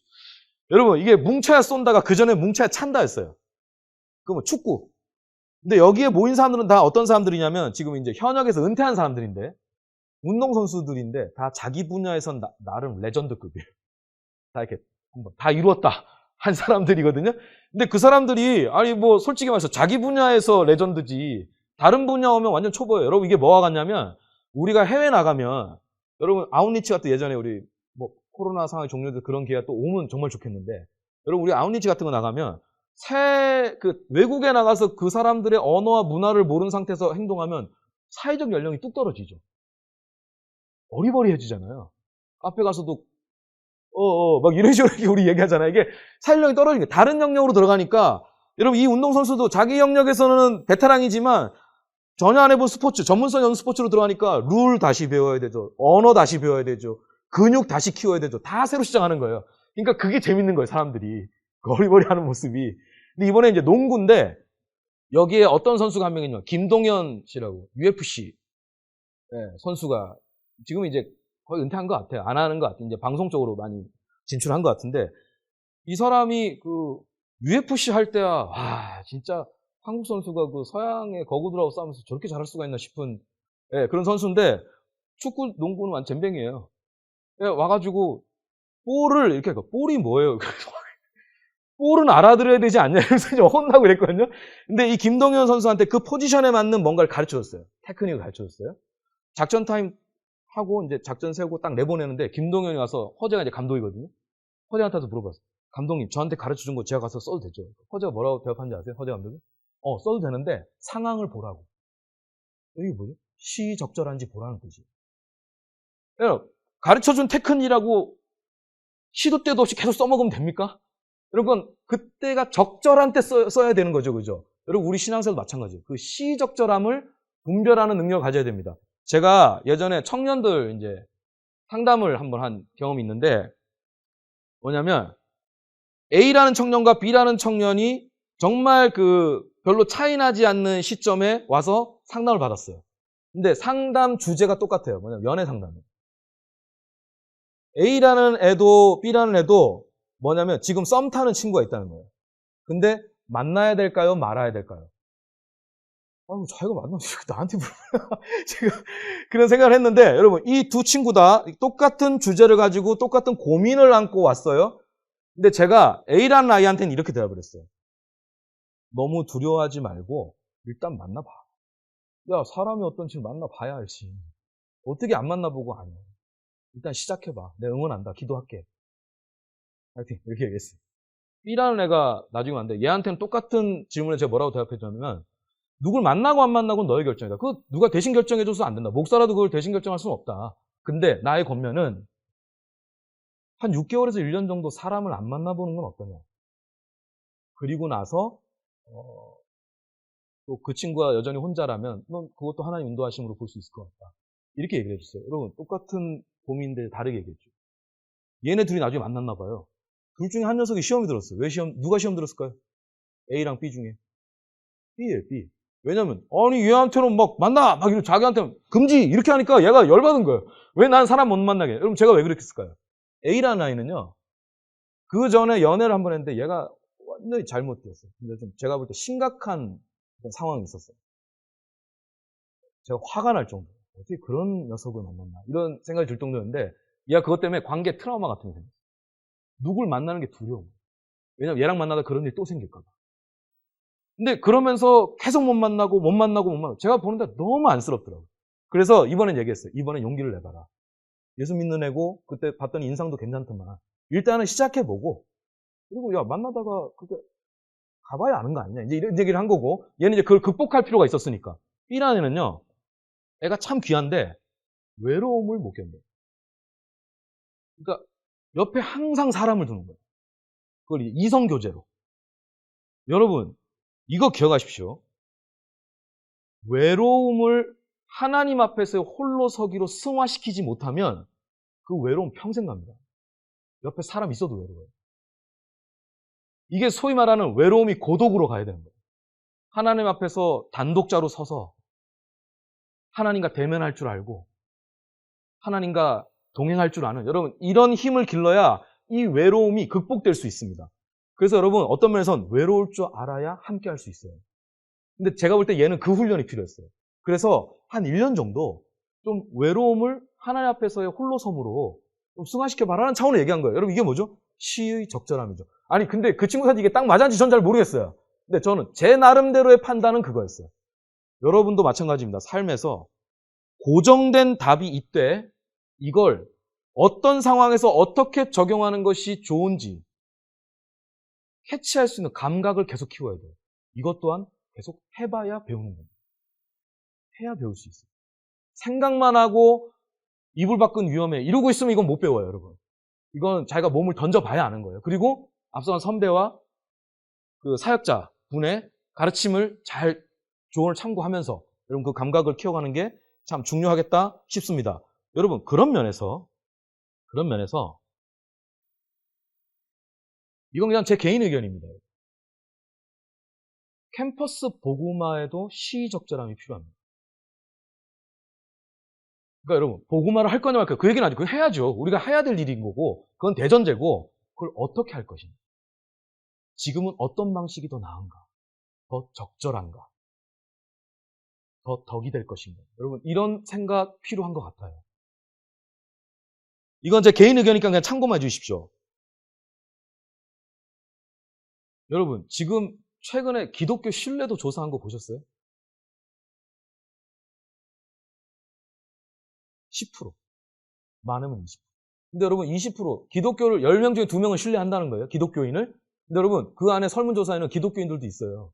여러분, 이게 뭉쳐야 쏜다가 그 전에 뭉쳐야 찬다 했어요. 그러면 축구. 근데 여기에 모인 사람들은 다 어떤 사람들이냐면 지금 이제 현역에서 은퇴한 사람들인데 운동선수들인데 다 자기 분야에선 나름 레전드급이에요. 다 이렇게 한번 다 이루었다 한 사람들이거든요. 근데 그 사람들이 아니 뭐 솔직히 말해서 자기 분야에서 레전드지 다른 분야 오면 완전 초보예요. 여러분, 이게 뭐와 같냐면 우리가 해외 나가면 여러분 아웃리치 같은 예전에 우리 뭐 코로나 상황이 종료돼서 그런 기회가 또 오면 정말 좋겠는데 여러분 우리 아웃리치 같은 거 나가면 그 외국에 나가서 그 사람들의 언어와 문화를 모르는 상태에서 행동하면 사회적 연령이 뚝 떨어지죠. 어리버리해지잖아요. 카페 가서도 막 이런 식으로 우리 얘기하잖아요. 이게 사회력이 떨어지는 게 다른 영역으로 들어가니까 여러분 이 운동선수도 자기 영역에서는 베테랑이지만 전혀 안 해본 스포츠, 전문성 연습 스포츠로 들어가니까 룰 다시 배워야 되죠. 언어 다시 배워야 되죠. 근육 다시 키워야 되죠. 다 새로 시작하는 거예요. 그러니까 그게 재밌는 거예요, 사람들이. 어리버리하는 모습이. 근데 이번에 이제 농구인데 여기에 어떤 선수가 한 명 있냐. 김동현 씨라고 UFC 선수가 지금 이제 거의 은퇴한 것 같아요. 안 하는 것 같아요. 이제 방송 쪽으로 많이 진출한 것 같은데 이 사람이 그 UFC 할 때야 와 진짜 한국 선수가 그 서양의 거구들하고 싸우면서 저렇게 잘할 수가 있나 싶은 그런 선수인데 축구, 농구는 완전 잼뱅이에요. 와가지고 볼을 이렇게 볼이 뭐예요? 볼은 알아들어야 되지 않냐 이러면서 혼나고 그랬거든요. 근데 이 김동현 선수한테 그 포지션에 맞는 뭔가를 가르쳐줬어요. 테크닉을 가르쳐줬어요. 작전 타임 하고 이제 작전 세우고 딱 내보내는데 김동현이 와서 허재가 이제 감독이거든요. 허재한테서 물어봤어요. 감독님 저한테 가르쳐준 거 제가 가서 써도 되죠? 허재가 뭐라고 대답한지 아세요? 허재 감독이? 써도 되는데 상황을 보라고. 이게 뭐죠? 시적절한지 보라는 거지. 가르쳐준 테크닉이라고 시도 때도 없이 계속 써먹으면 됩니까? 여러분 그때가 적절한 때 써야 되는 거죠. 그죠? 여러분 우리 신앙생활도 마찬가지예요. 그 시적절함을 분별하는 능력을 가져야 됩니다. 제가 예전에 청년들 이제 상담을 한번 한 경험이 있는데 뭐냐면 A라는 청년과 B라는 청년이 정말 그 별로 차이 나지 않는 시점에 와서 상담을 받았어요. 근데 상담 주제가 똑같아요. 뭐냐면 연애 상담이에요. A라는 애도 B라는 애도 뭐냐면 지금 썸 타는 친구가 있다는 거예요. 근데 만나야 될까요? 말아야 될까요? 아니, 자기가 만나면 나한테 물어봐요. 제가 그런 생각을 했는데, 여러분, 이 두 친구 다 똑같은 주제를 가지고 똑같은 고민을 안고 왔어요. 근데 제가 A라는 아이한테는 이렇게 대답을 했어요. 너무 두려워하지 말고 일단 만나봐. 야, 사람이 어떤지 만나봐야 알지. 어떻게 안 만나보고 아냐. 일단 시작해봐. 내가 응원한다. 기도할게. 하여튼 이렇게 얘기했어요. B라는 애가 나중에 왔는데 얘한테는 똑같은 질문에 제가 뭐라고 대답했냐면 누굴 만나고 안 만나고는 너의 결정이다. 그거 누가 대신 결정해줘서 안 된다. 목사라도 그걸 대신 결정할 수는 없다. 근데 나의 권면은 한 6개월에서 1년 정도 사람을 안 만나보는 건 어떠냐. 그리고 나서 또 그 친구가 여전히 혼자라면 넌 그것도 하나님 인도하심으로 볼 수 있을 것 같다. 이렇게 얘기를 해줬어요. 여러분 똑같은 고민인데 다르게 얘기했죠. 얘네 둘이 나중에 만났나 봐요. 둘 중에 한 녀석이 시험이 들었어요. 왜 누가 시험 들었을까요? A랑 B 중에. B예요, B. 왜냐면, 아니, 얘한테는 막 만나! 막 이러고 자기한테는 금지! 이렇게 하니까 얘가 열받은 거예요. 왜 난 사람 못 만나게? 여러분, 제가 왜 그랬을까요? A라는 아이는요, 그 전에 연애를 한 번 했는데 얘가 완전히 잘못되었어요. 근데 좀 제가 볼 때 심각한 상황이 있었어요. 제가 화가 날 정도. 어떻게 그런 녀석을 만났나. 이런 생각이 들 정도였는데, 얘가 그것 때문에 관계 트라우마 같은 게 생겼어요. 누굴 만나는 게 두려워. 왜냐면 얘랑 만나다 그런 일이 또 생길까봐. 근데 그러면서 계속 못 만나고. 제가 보는데 너무 안쓰럽더라고요. 그래서 이번엔 얘기했어요. 이번엔 용기를 내봐라. 예수 믿는 애고 그때 봤더니 인상도 괜찮더만. 일단은 시작해보고 그리고 야 만나다가 그게 가봐야 아는 거 아니냐. 이제 이런 얘기를 한 거고 얘는 이제 그걸 극복할 필요가 있었으니까. B라는 애는요. 애가 참 귀한데 외로움을 못 견뎌요. 그러니까 옆에 항상 사람을 두는 거예요. 그걸 이성교제로. 여러분 이거 기억하십시오. 외로움을 하나님 앞에서 홀로 서기로 승화시키지 못하면 그 외로움 평생 갑니다. 옆에 사람 있어도 외로워요. 이게 소위 말하는 외로움이 고독으로 가야 되는 거예요. 하나님 앞에서 단독자로 서서 하나님과 대면할 줄 알고 하나님과 동행할 줄 아는 여러분 이런 힘을 길러야 이 외로움이 극복될 수 있습니다. 그래서 여러분 어떤 면에서는 외로울 줄 알아야 함께 할 수 있어요. 근데 제가 볼 때 얘는 그 훈련이 필요했어요. 그래서 한 1년 정도 좀 외로움을 하나님 앞에서의 홀로섬으로 좀 승화시켜봐라는 차원으로 얘기한 거예요. 여러분 이게 뭐죠? 시의 적절함이죠. 아니 근데 그 친구한테 이게 딱 맞았는지 전 잘 모르겠어요. 근데 저는 제 나름대로의 판단은 그거였어요. 여러분도 마찬가지입니다. 삶에서 고정된 답이 있되 이걸 어떤 상황에서 어떻게 적용하는 것이 좋은지 캐치할 수 있는 감각을 계속 키워야 돼요. 이것 또한 계속 해봐야 배우는 겁니다. 해야 배울 수 있어요. 생각만 하고 이불 밖은 위험해. 이러고 있으면 이건 못 배워요, 여러분. 이건 자기가 몸을 던져봐야 아는 거예요. 그리고 앞서간 선배와 그 사역자 분의 가르침을 잘 조언을 참고하면서 여러분 그 감각을 키워가는 게 참 중요하겠다 싶습니다. 여러분 그런 면에서 이건 그냥 제 개인 의견입니다. 캠퍼스 복음화에도 시의적절함이 필요합니다. 그러니까 여러분 복음화를 할 거냐 말 거냐 그 얘기는 아니고 그거 해야죠. 우리가 해야 될 일인 거고 그건 대전제고 그걸 어떻게 할 것인가. 지금은 어떤 방식이 더 나은가, 더 적절한가, 더 덕이 될 것인가. 여러분 이런 생각 필요한 것 같아요. 이건 제 개인 의견이니까 그냥 참고만 해주십시오. 여러분 지금 최근에 기독교 신뢰도 조사한 거 보셨어요? 10%. 많으면 20%. 근데 여러분 20% 기독교를 10명 중에 2명은 신뢰한다는 거예요. 기독교인을. 근데 여러분 그 안에 설문조사에는 기독교인들도 있어요.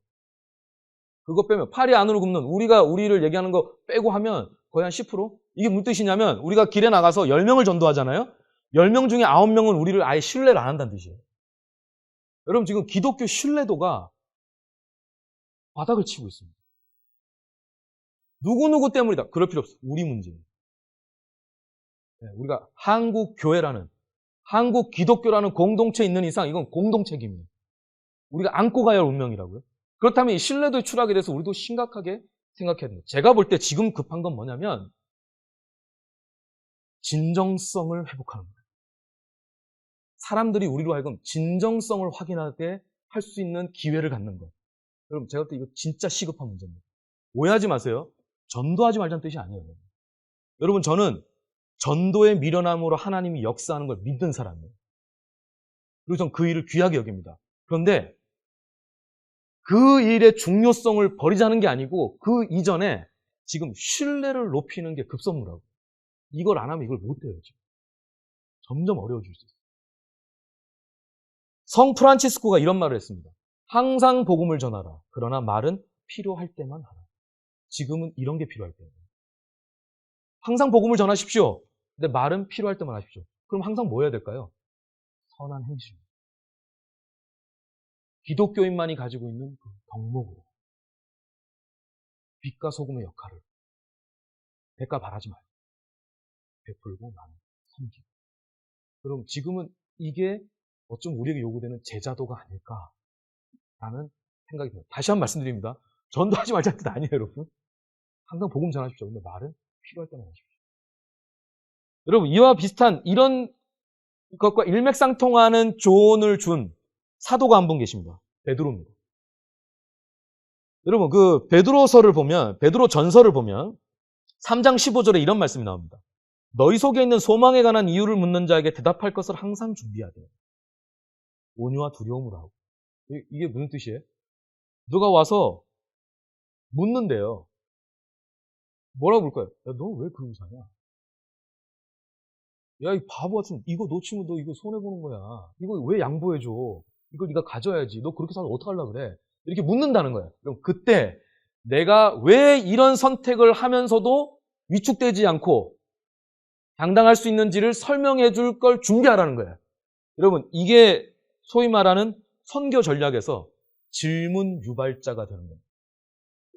그거 빼면 팔이 안으로 굽는 우리를 얘기하는 거 빼고 하면 거의 한 10%? 이게 무슨 뜻이냐면 우리가 길에 나가서 10명을 전도하잖아요. 10명 중에 9명은 우리를 아예 신뢰를 안 한다는 뜻이에요. 여러분 지금 기독교 신뢰도가 바닥을 치고 있습니다. 누구누구 때문이다. 그럴 필요 없어요. 우리 문제예요. 우리가 한국 교회라는 한국 기독교라는 공동체에 있는 이상 이건 공동책임이에요. 우리가 안고 가야 할 운명이라고요. 그렇다면 이 신뢰도의 추락에 대해서 우리도 심각하게 생각해야 됩니다. 제가 볼 때 지금 급한 건 뭐냐면 진정성을 회복하는 거예요. 사람들이 우리로 하여금 진정성을 확인하게 할 수 있는 기회를 갖는 것. 여러분, 제가 볼 때 이거 진짜 시급한 문제입니다. 오해하지 마세요. 전도하지 말자는 뜻이 아니에요. 여러분, 저는 전도의 미련함으로 하나님이 역사하는 걸 믿는 사람이에요. 그리고 전 그 일을 귀하게 여깁니다. 그런데 그 일의 중요성을 버리자는 게 아니고 그 이전에 지금 신뢰를 높이는 게 급선무라고. 이걸 안 하면 이걸 못 해요, 지금. 점점 어려워질 수 있어요. 성 프란치스코가 이런 말을 했습니다. 항상 복음을 전하라. 그러나 말은 필요할 때만 하라. 지금은 이런 게 필요할 때예요. 항상 복음을 전하십시오. 근데 말은 필요할 때만 하십시오. 그럼 항상 뭐 해야 될까요? 선한 행실. 기독교인만이 가지고 있는 그 덕목으로 빛과 소금의 역할을 대가 바라지 말고 베풀고 나는 섬기고. 그럼 지금은 이게 어쩜 우리에게 요구되는 제자도가 아닐까라는 생각이 듭니다. 다시 한번 말씀드립니다. 전도하지 말자는 뜻 아니에요, 여러분. 항상 복음 전하십시오. 근데 말은 필요할 때만 하십시오. 여러분, 이와 비슷한 이런 것과 일맥상통하는 조언을 준 사도가 한 분 계십니다. 베드로입니다. 여러분, 그 베드로서를 보면, 베드로 전서를 보면 3장 15절에 이런 말씀이 나옵니다. 너희 속에 있는 소망에 관한 이유를 묻는 자에게 대답할 것을 항상 준비하되 온유와 두려움으로 하고. 이게 무슨 뜻이에요? 누가 와서 묻는데요. 뭐라고 물까요? 야, 너 왜 그러고 사냐? 야, 이 바보 같은, 이거 놓치면 너 이거 손해보는 거야. 이거 왜 양보해줘? 이걸 네가 가져야지. 너 그렇게 살면 어떡하려고 그래? 이렇게 묻는다는 거예요. 그럼 그때 내가 왜 이런 선택을 하면서도 위축되지 않고 당당할 수 있는지를 설명해 줄 걸 준비하라는 거예요. 여러분, 이게 소위 말하는 선교 전략에서 질문 유발자가 되는 거예요.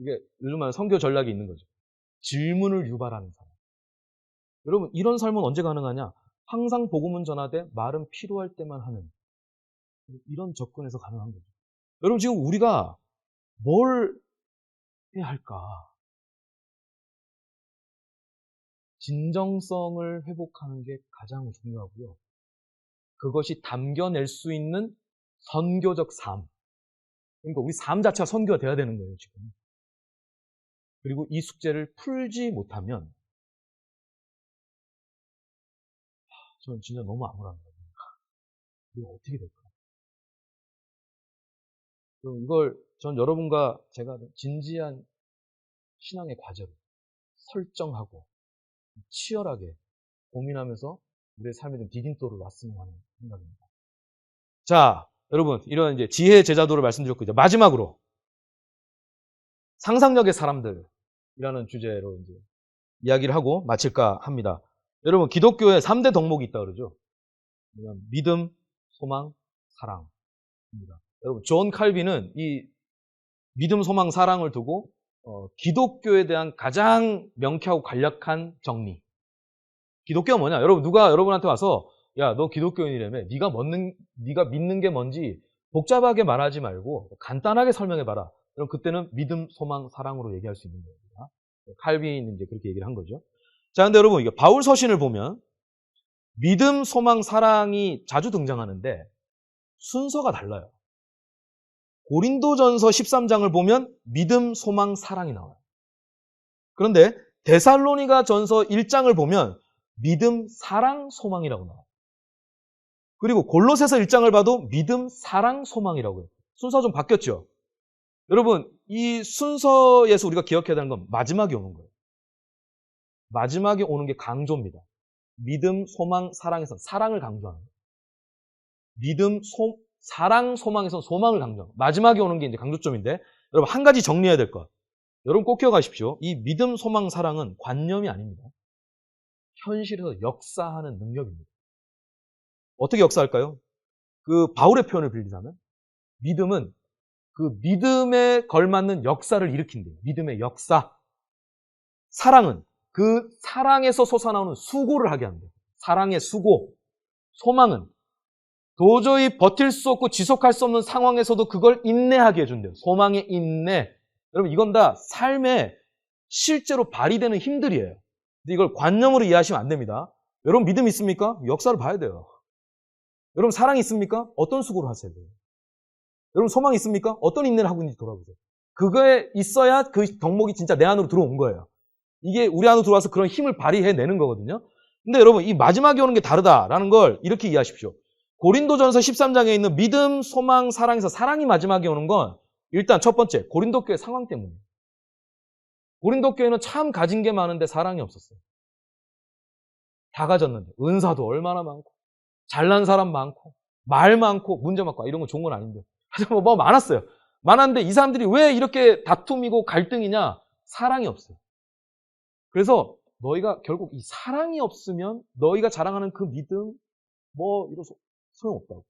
이게 요즘 말하는 선교 전략이 있는 거죠. 질문을 유발하는 사람. 여러분, 이런 삶은 언제 가능하냐? 항상 복음은 전하되 말은 필요할 때만 하는 이런 접근에서 가능한 거죠. 여러분, 지금 우리가 뭘 해야 할까? 진정성을 회복하는 게 가장 중요하고요. 그것이 담겨낼 수 있는 선교적 삶. 그러니까 우리 삶 자체가 선교가 돼야 되는 거예요, 지금. 그리고 이 숙제를 풀지 못하면 저는 진짜 너무 암울합니다. 이거 어떻게 될까? 그럼 이걸 전 여러분과 제가 진지한 신앙의 과제로 설정하고 치열하게 고민하면서 우리의 삶에 좀 디딤돌을 놨으면 하는 생각입니다. 자, 여러분, 이런 이제 지혜의 제자도를 말씀드렸고, 이제 마지막으로 상상력의 사람들이라는 주제로 이제 이야기를 하고 마칠까 합니다. 여러분, 기독교에 3대 덕목이 있다고 그러죠. 믿음, 소망, 사랑입니다. 여러분, 존 칼빈은 이 믿음, 소망, 사랑을 두고 기독교에 대한 가장 명쾌하고 간략한 정리. 기독교가 뭐냐? 여러분, 누가 여러분한테 와서 야, 너 기독교인이라며 네가 믿는 게 뭔지 복잡하게 말하지 말고 간단하게 설명해봐라. 그럼 그때는 믿음, 소망, 사랑으로 얘기할 수 있는 겁니다. 칼빈이 이제 그렇게 얘기를 한 거죠. 자, 근데 여러분, 이게 바울 서신을 보면 믿음, 소망, 사랑이 자주 등장하는데 순서가 달라요. 고린도전서 13장을 보면 믿음, 소망, 사랑이 나와요. 그런데 데살로니가 전서 1장을 보면 믿음, 사랑, 소망이라고 나와요. 그리고 골로새서 1장을 봐도 믿음, 사랑, 소망이라고 해요. 순서가 좀 바뀌었죠? 여러분, 이 순서에서 우리가 기억해야 되는 건 마지막에 오는 거예요. 마지막에 오는 게 강조입니다. 믿음, 소망, 사랑에서 사랑을 강조하는 거예요. 믿음, 사랑, 소망에서 소망을 강조하는 거예요. 마지막에 오는 게 이제 강조점인데, 여러분, 한 가지 정리해야 될 것. 여러분 꼭 기억하십시오. 이 믿음, 소망, 사랑은 관념이 아닙니다. 현실에서 역사하는 능력입니다. 어떻게 역사할까요? 그 바울의 표현을 빌리자면 믿음은 그 믿음에 걸맞는 역사를 일으킨대요. 믿음의 역사. 사랑은 그 사랑에서 솟아나오는 수고를 하게 한대요. 사랑의 수고. 소망은 도저히 버틸 수 없고 지속할 수 없는 상황에서도 그걸 인내하게 해준대요. 소망의 인내. 여러분, 이건 다 삶에 실제로 발휘되는 힘들이에요. 근데 이걸 관념으로 이해하시면 안 됩니다. 여러분, 믿음 있습니까? 역사를 봐야 돼요. 여러분 사랑이 있습니까? 어떤 수고를 하셔야 돼요? 여러분 소망이 있습니까? 어떤 인내를 하고 있는지 돌아보세요. 그거에 있어야 그 덕목이 진짜 내 안으로 들어온 거예요. 이게 우리 안으로 들어와서 그런 힘을 발휘해내는 거거든요. 근데 여러분 이 마지막에 오는 게 다르다라는 걸 이렇게 이해하십시오. 고린도전서 13장에 있는 믿음, 소망, 사랑에서 사랑이 마지막에 오는 건 일단 첫 번째 고린도 교회 상황 때문이에요. 고린도 교회는 참 가진 게 많은데 사랑이 없었어요. 다 가졌는데 은사도 얼마나 많고 잘난 사람 많고 말 많고 문제 많고 이런 건 좋은 건 아닌데 뭐 많았어요. 많았는데 이 사람들이 왜 이렇게 다툼이고 갈등이냐? 사랑이 없어요. 그래서 너희가 결국 이 사랑이 없으면 너희가 자랑하는 그 믿음 뭐 이런 소용없다고.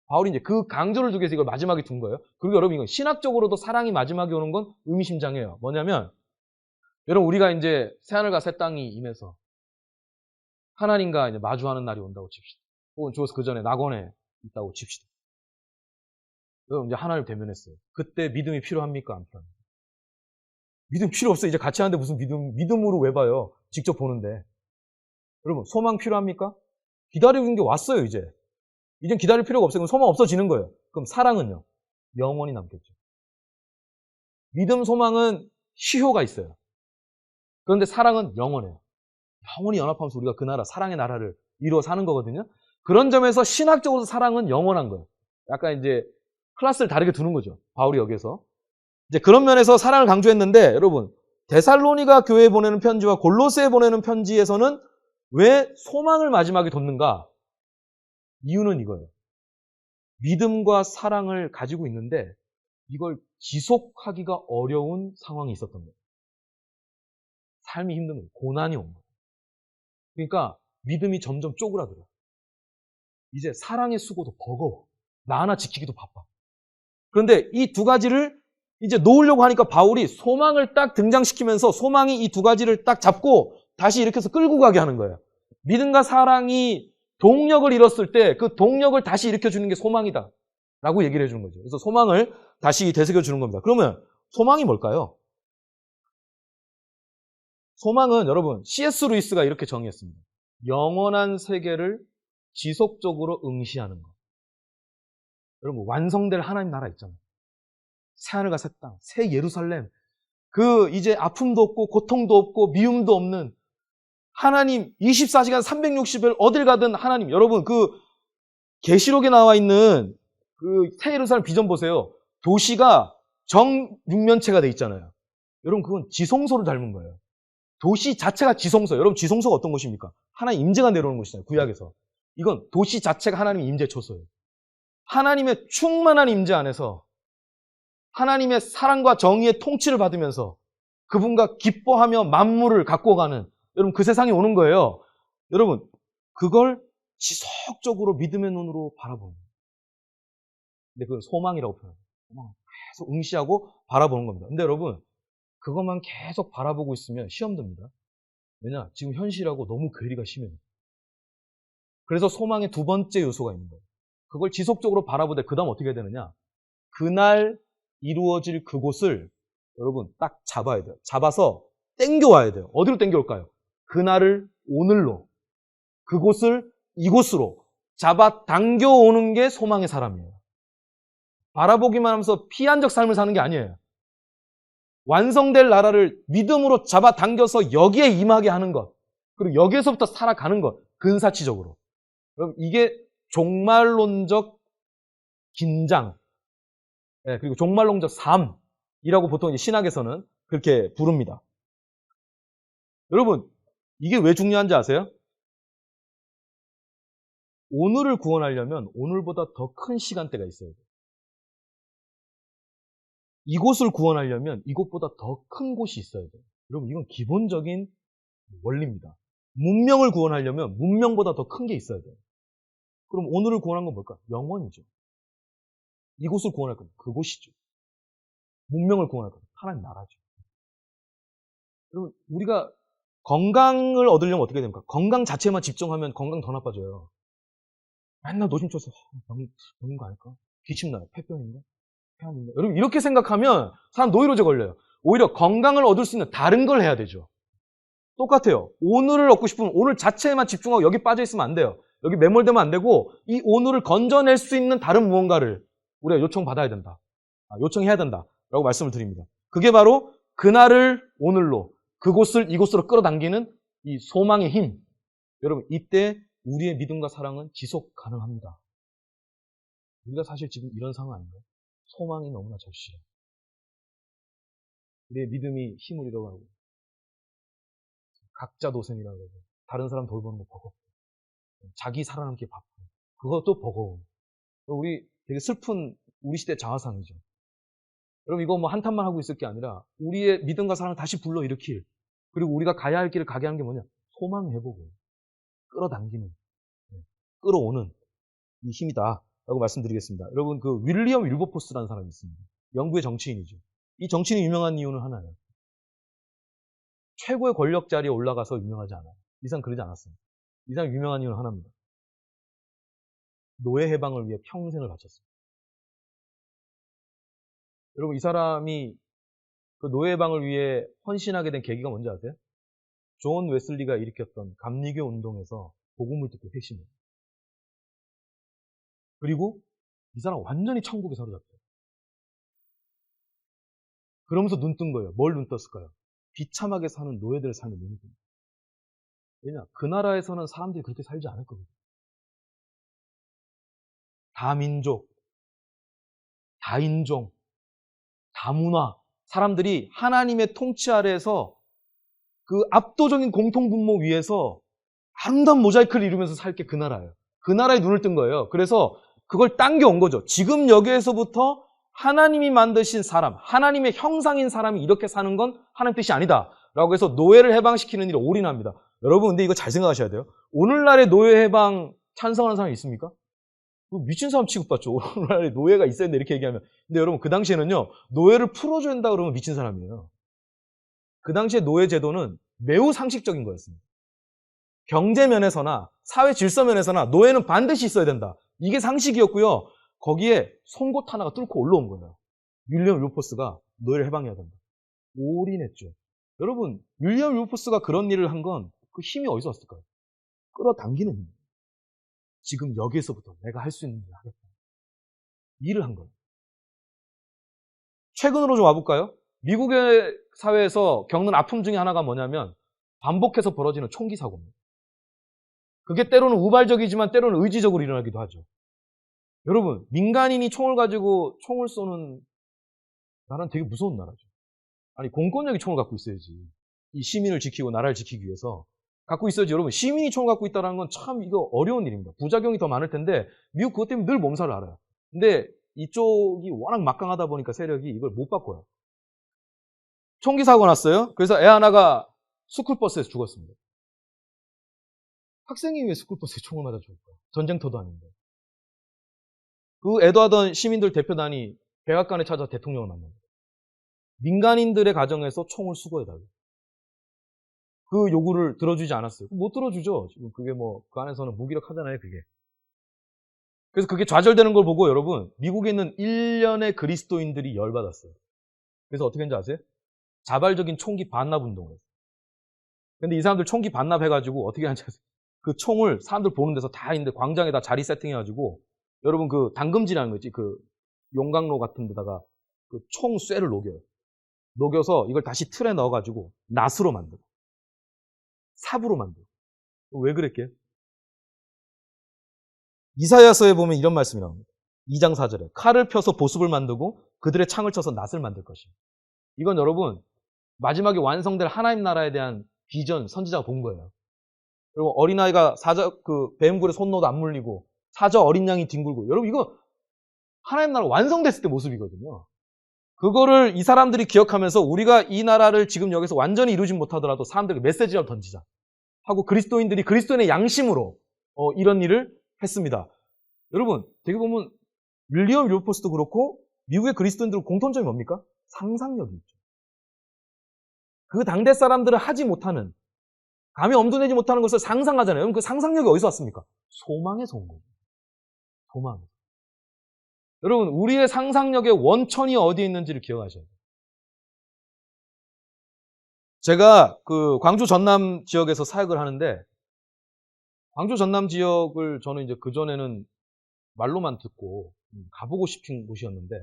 바울이 이제 그 강조를 주기 위해서 이걸 마지막에 둔 거예요. 그리고 여러분 이건 신학적으로도 사랑이 마지막에 오는 건 의미심장해요. 뭐냐면 여러분 우리가 이제 새하늘과 새 땅이 임해서 하나님과 이제 마주하는 날이 온다고 칩시다. 혹은 주어서 그 전에 낙원에 있다고 칩시다. 여러분 이제 하나님 대면했어요. 그때 믿음이 필요합니까? 안 필요합니까? 믿음 필요 없어요. 이제 같이 하는데 무슨 믿음으로 왜 봐요? 직접 보는데. 여러분 소망 필요합니까? 기다리고 있는 게 왔어요 이제. 이젠 기다릴 필요가 없어요. 그럼 소망 없어지는 거예요. 그럼 사랑은요? 영원히 남겠죠. 믿음, 소망은 시효가 있어요. 그런데 사랑은 영원해요. 영원히 연합하면서 우리가 그 나라, 사랑의 나라를 이루어 사는 거거든요. 그런 점에서 신학적으로 사랑은 영원한 거예요. 약간 이제 클래스를 다르게 두는 거죠. 바울이 여기서. 이제 그런 면에서 사랑을 강조했는데 여러분 데살로니가 교회에 보내는 편지와 골로새에 보내는 편지에서는 왜 소망을 마지막에 뒀는가? 이유는 이거예요. 믿음과 사랑을 가지고 있는데 이걸 지속하기가 어려운 상황이 있었던 거예요. 삶이 힘든 거예요. 고난이 온 거예요. 그러니까 믿음이 점점 쪼그라들어요. 이제 사랑의 수고도 버거워. 나 하나 지키기도 바빠. 그런데 이 두 가지를 이제 놓으려고 하니까 바울이 소망을 딱 등장시키면서 소망이 이 두 가지를 딱 잡고 다시 일으켜서 끌고 가게 하는 거예요. 믿음과 사랑이 동력을 잃었을 때 그 동력을 다시 일으켜주는 게 소망이다 라고 얘기를 해주는 거죠. 그래서 소망을 다시 되새겨주는 겁니다. 그러면 소망이 뭘까요? 소망은 여러분 C.S. 루이스가 이렇게 정의했습니다. 영원한 세계를 지속적으로 응시하는 것. 여러분 완성될 하나님 나라 있잖아요. 새하늘과 새 땅, 새 예루살렘. 그 이제 아픔도 없고 고통도 없고 미움도 없는 하나님 24시간 360일 어딜 가든 하나님. 여러분 그 계시록에 나와 있는 그 새 예루살렘 비전 보세요. 도시가 정육면체가 돼 있잖아요. 여러분 그건 지성소를 닮은 거예요. 도시 자체가 지성소. 여러분 지성소가 어떤 곳입니까? 하나님 임재가 내려오는 곳이잖아요. 구약에서. 이건 도시 자체가 하나님의 임재 초소예요. 하나님의 충만한 임재 안에서 하나님의 사랑과 정의의 통치를 받으면서 그분과 기뻐하며 만물을 갖고 가는 여러분 그 세상이 오는 거예요. 여러분 그걸 지속적으로 믿음의 눈으로 바라보는 거예요. 근데 그걸 소망이라고 표현해요. 계속 응시하고 바라보는 겁니다. 근데 여러분 그것만 계속 바라보고 있으면 시험 듭니다. 왜냐? 지금 현실하고 너무 괴리가 심해요. 그래서 소망의 두 번째 요소가 있는 거예요. 그걸 지속적으로 바라보되 그 다음 어떻게 해야 되느냐? 그날 이루어질 그곳을 여러분 딱 잡아야 돼요. 잡아서 땡겨와야 돼요. 어디로 땡겨올까요? 그날을 오늘로, 그곳을 이곳으로 잡아 당겨오는 게 소망의 사람이에요. 바라보기만 하면서 피한적 삶을 사는 게 아니에요. 완성될 나라를 믿음으로 잡아 당겨서 여기에 임하게 하는 것, 그리고 여기에서부터 살아가는 것, 근사치적으로. 그럼 이게 종말론적 긴장, 그리고 종말론적 삶이라고 보통 신학에서는 그렇게 부릅니다. 여러분, 이게 왜 중요한지 아세요? 오늘을 구원하려면 오늘보다 더 큰 시간대가 있어야 돼요. 이곳을 구원하려면 이곳보다 더 큰 곳이 있어야 돼요. 여러분, 이건 기본적인 원리입니다. 문명을 구원하려면 문명보다 더 큰 게 있어야 돼요. 그럼 오늘을 구원한 건 뭘까? 영원이죠. 이곳을 구원할 건 그곳이죠. 문명을 구원할 건 하나님 나라죠. 여러분, 우리가 건강을 얻으려면 어떻게 됩니까? 건강 자체만 집중하면 건강 더 나빠져요. 맨날 노심초사 병인 거 아닐까? 기침나요? 폐병인가? 폐암인가? 여러분 이렇게 생각하면 사람 노이로제 걸려요. 오히려 건강을 얻을 수 있는 다른 걸 해야 되죠. 똑같아요. 오늘을 얻고 싶으면 오늘 자체에만 집중하고 여기 빠져 있으면 안 돼요. 여기 매몰되면 안 되고 이 오늘을 건져낼 수 있는 다른 무언가를 우리가 요청받아야 된다. 요청해야 된다라고 말씀을 드립니다. 그게 바로 그날을 오늘로 그곳을 이곳으로 끌어당기는 이 소망의 힘. 여러분 이때 우리의 믿음과 사랑은 지속 가능합니다. 우리가 사실 지금 이런 상황 아닌가요? 소망이 너무나 절실해. 우리의 믿음이 힘을 잃어가고 각자 도생이라고 해서 다른 사람 돌보는 거 버겁고 자기 살아남기 바쁘고 그것도 버거워. 우리 되게 슬픈 우리 시대 자화상이죠. 여러분 이거 뭐 한탄만 하고 있을 게 아니라 우리의 믿음과 사랑을 다시 불러일으킬 그리고 우리가 가야 할 길을 가게 하는 게 뭐냐? 소망해보고 끌어당기는 끌어오는 이 힘이다 라고 말씀드리겠습니다. 여러분 그 윌리엄 윌버포스라는 사람이 있습니다. 영국의 정치인이죠. 이 정치인이 유명한 이유는 하나예요. 최고의 권력 자리에 올라가서 유명하지 않아요. 이 사람 그러지 않았어요. 이 사람 유명한 이유는 하나입니다. 노예 해방을 위해 평생을 바쳤어요. 여러분 이 사람이 그 노예 해방을 위해 헌신하게 된 계기가 뭔지 아세요? 존 웨슬리가 일으켰던 감리교 운동에서 복음을 듣고 회심해요. 그리고 이 사람 완전히 천국에 사로잡혀요. 그러면서 눈 뜬 거예요. 뭘 눈 떴을까요? 비참하게 사는 노예들의 삶에 눈이 뜬 거예요. 왜냐? 그 나라에서는 사람들이 그렇게 살지 않을 거거든요. 다민족, 다인종, 다문화, 사람들이 하나님의 통치 아래에서 그 압도적인 공통분모 위에서 아름다운 모자이크를 이루면서 살 게 그 나라예요. 그 나라에 눈을 뜬 거예요. 그래서 그걸 당겨온 거죠. 지금 여기에서부터 하나님이 만드신 사람, 하나님의 형상인 사람이 이렇게 사는 건 하나님 뜻이 아니다. 라고 해서 노예를 해방시키는 일에 올인합니다. 여러분 근데 이거 잘 생각하셔야 돼요. 오늘날의 노예 해방 찬성하는 사람이 있습니까? 미친 사람 취급받죠. 오늘날에 노예가 있어야 된다 이렇게 얘기하면. 근데 여러분 그 당시에는요. 노예를 풀어줘야 된다 그러면 미친 사람이에요. 그 당시에 노예 제도는 매우 상식적인 거였습니다. 경제 면에서나 사회 질서 면에서나 노예는 반드시 있어야 된다. 이게 상식이었고요. 거기에 송곳 하나가 뚫고 올라온 거예요. 윌리엄 윌버포스가 노예를 해방해야 된다. 올인했죠. 여러분 윌리엄 윌버포스가 그런 일을 한 건 그 힘이 어디서 왔을까요? 끌어당기는 힘. 지금 여기에서부터 내가 할 수 있는 일을 하겠다. 일을 한 거예요. 최근으로 좀 와볼까요? 미국의 사회에서 겪는 아픔 중에 하나가 뭐냐면 반복해서 벌어지는 총기 사고입니다. 그게 때로는 우발적이지만 때로는 의지적으로 일어나기도 하죠. 여러분 민간인이 총을 가지고 총을 쏘는 나라는 되게 무서운 나라죠. 아니 공권력이 총을 갖고 있어야지. 이 시민을 지키고 나라를 지키기 위해서 갖고 있어야지. 여러분 시민이 총을 갖고 있다는 건 참 이거 어려운 일입니다. 부작용이 더 많을 텐데 미국 그것 때문에 늘 몸살을 앓아요. 근데 이쪽이 워낙 막강하다 보니까 세력이 이걸 못 바꿔요. 총기 사고 났어요. 그래서 애 하나가 스쿨버스에서 죽었습니다. 학생이 왜 스쿨버스에 총을 맞아 죽을까요? 전쟁터도 아닌데. 그 애도하던 시민들 대표단이 백악관에 찾아 대통령을 만납니다. 민간인들의 가정에서 총을 수거해달라. 그 요구를 들어주지 않았어요. 못 들어주죠. 지금 그게 뭐 그 안에서는 무기력하잖아요. 그게. 그래서 그게 좌절되는 걸 보고 여러분 미국에 있는 1년의 그리스도인들이 열받았어요. 그래서 어떻게 했는지 아세요? 자발적인 총기 반납 운동을 했어요. 근데 이 사람들 총기 반납해가지고 어떻게 하는지 아세요? 그 총을 사람들 보는 데서 다 있는데 광장에다 자리 세팅해가지고 여러분 그 당금지라는 거 있지? 그 용광로 같은 데다가 그 총 쇠를 녹여요. 녹여서 이걸 다시 틀에 넣어가지고 낫으로 만들어. 삽으로 만들어. 왜 그랬게요? 이사야서에 보면 이런 말씀이 나옵니다. 2장 4절에 칼을 펴서 보습을 만들고 그들의 창을 쳐서 낫을 만들 것이다. 이건 여러분 마지막에 완성될 하나님 나라에 대한 비전 선지자가 본 거예요. 여러분 어린아이가 그 뱀굴에 손 넣어도 안 물리고 사자 어린 양이 뒹굴고 여러분 이거 하나님 나라 완성됐을 때 모습이거든요. 그거를 이 사람들이 기억하면서 우리가 이 나라를 지금 여기서 완전히 이루진 못하더라도 사람들에게 메시지를 던지자 하고 그리스도인들이 그리스도인의 양심으로 이런 일을 했습니다. 여러분 되게 보면 윌리엄 윌버포스도 그렇고 미국의 그리스도인들은 공통점이 뭡니까? 상상력이 있죠. 그 당대 사람들은 하지 못하는 감히 엄두내지 못하는 것을 상상하잖아요. 여러분 그 상상력이 어디서 왔습니까? 소망에서 온 거예요. 소망. 여러분 우리의 상상력의 원천이 어디에 있는지를 기억하셔야 돼요. 제가 그 광주 전남 지역에서 사역을 하는데 광주 전남 지역을 저는 이제 그전에는 말로만 듣고 가보고 싶은 곳이었는데,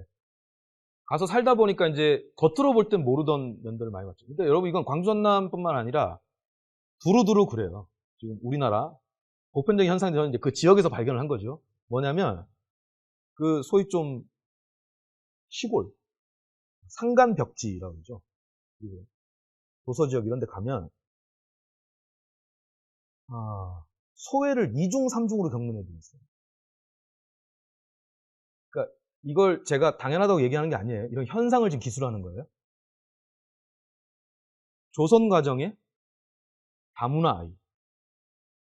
가서 살다 보니까 이제 겉으로 볼 땐 모르던 면들을 많이 봤죠. 근데 여러분, 이건 광주 전남뿐만 아니라 두루두루 그래요. 지금 우리나라 보편적인 현상이 저는 이제 그 지역에서 발견을 한 거죠. 뭐냐면, 그 소위 좀 시골, 산간벽지라고 그러죠. 도서 지역 이런 데 가면, 소외를 2중, 3중으로 겪는 애들이 있어요. 그러니까 이걸 제가 당연하다고 얘기하는 게 아니에요. 이런 현상을 지금 기술하는 거예요. 조선 가정에 다문화 아이,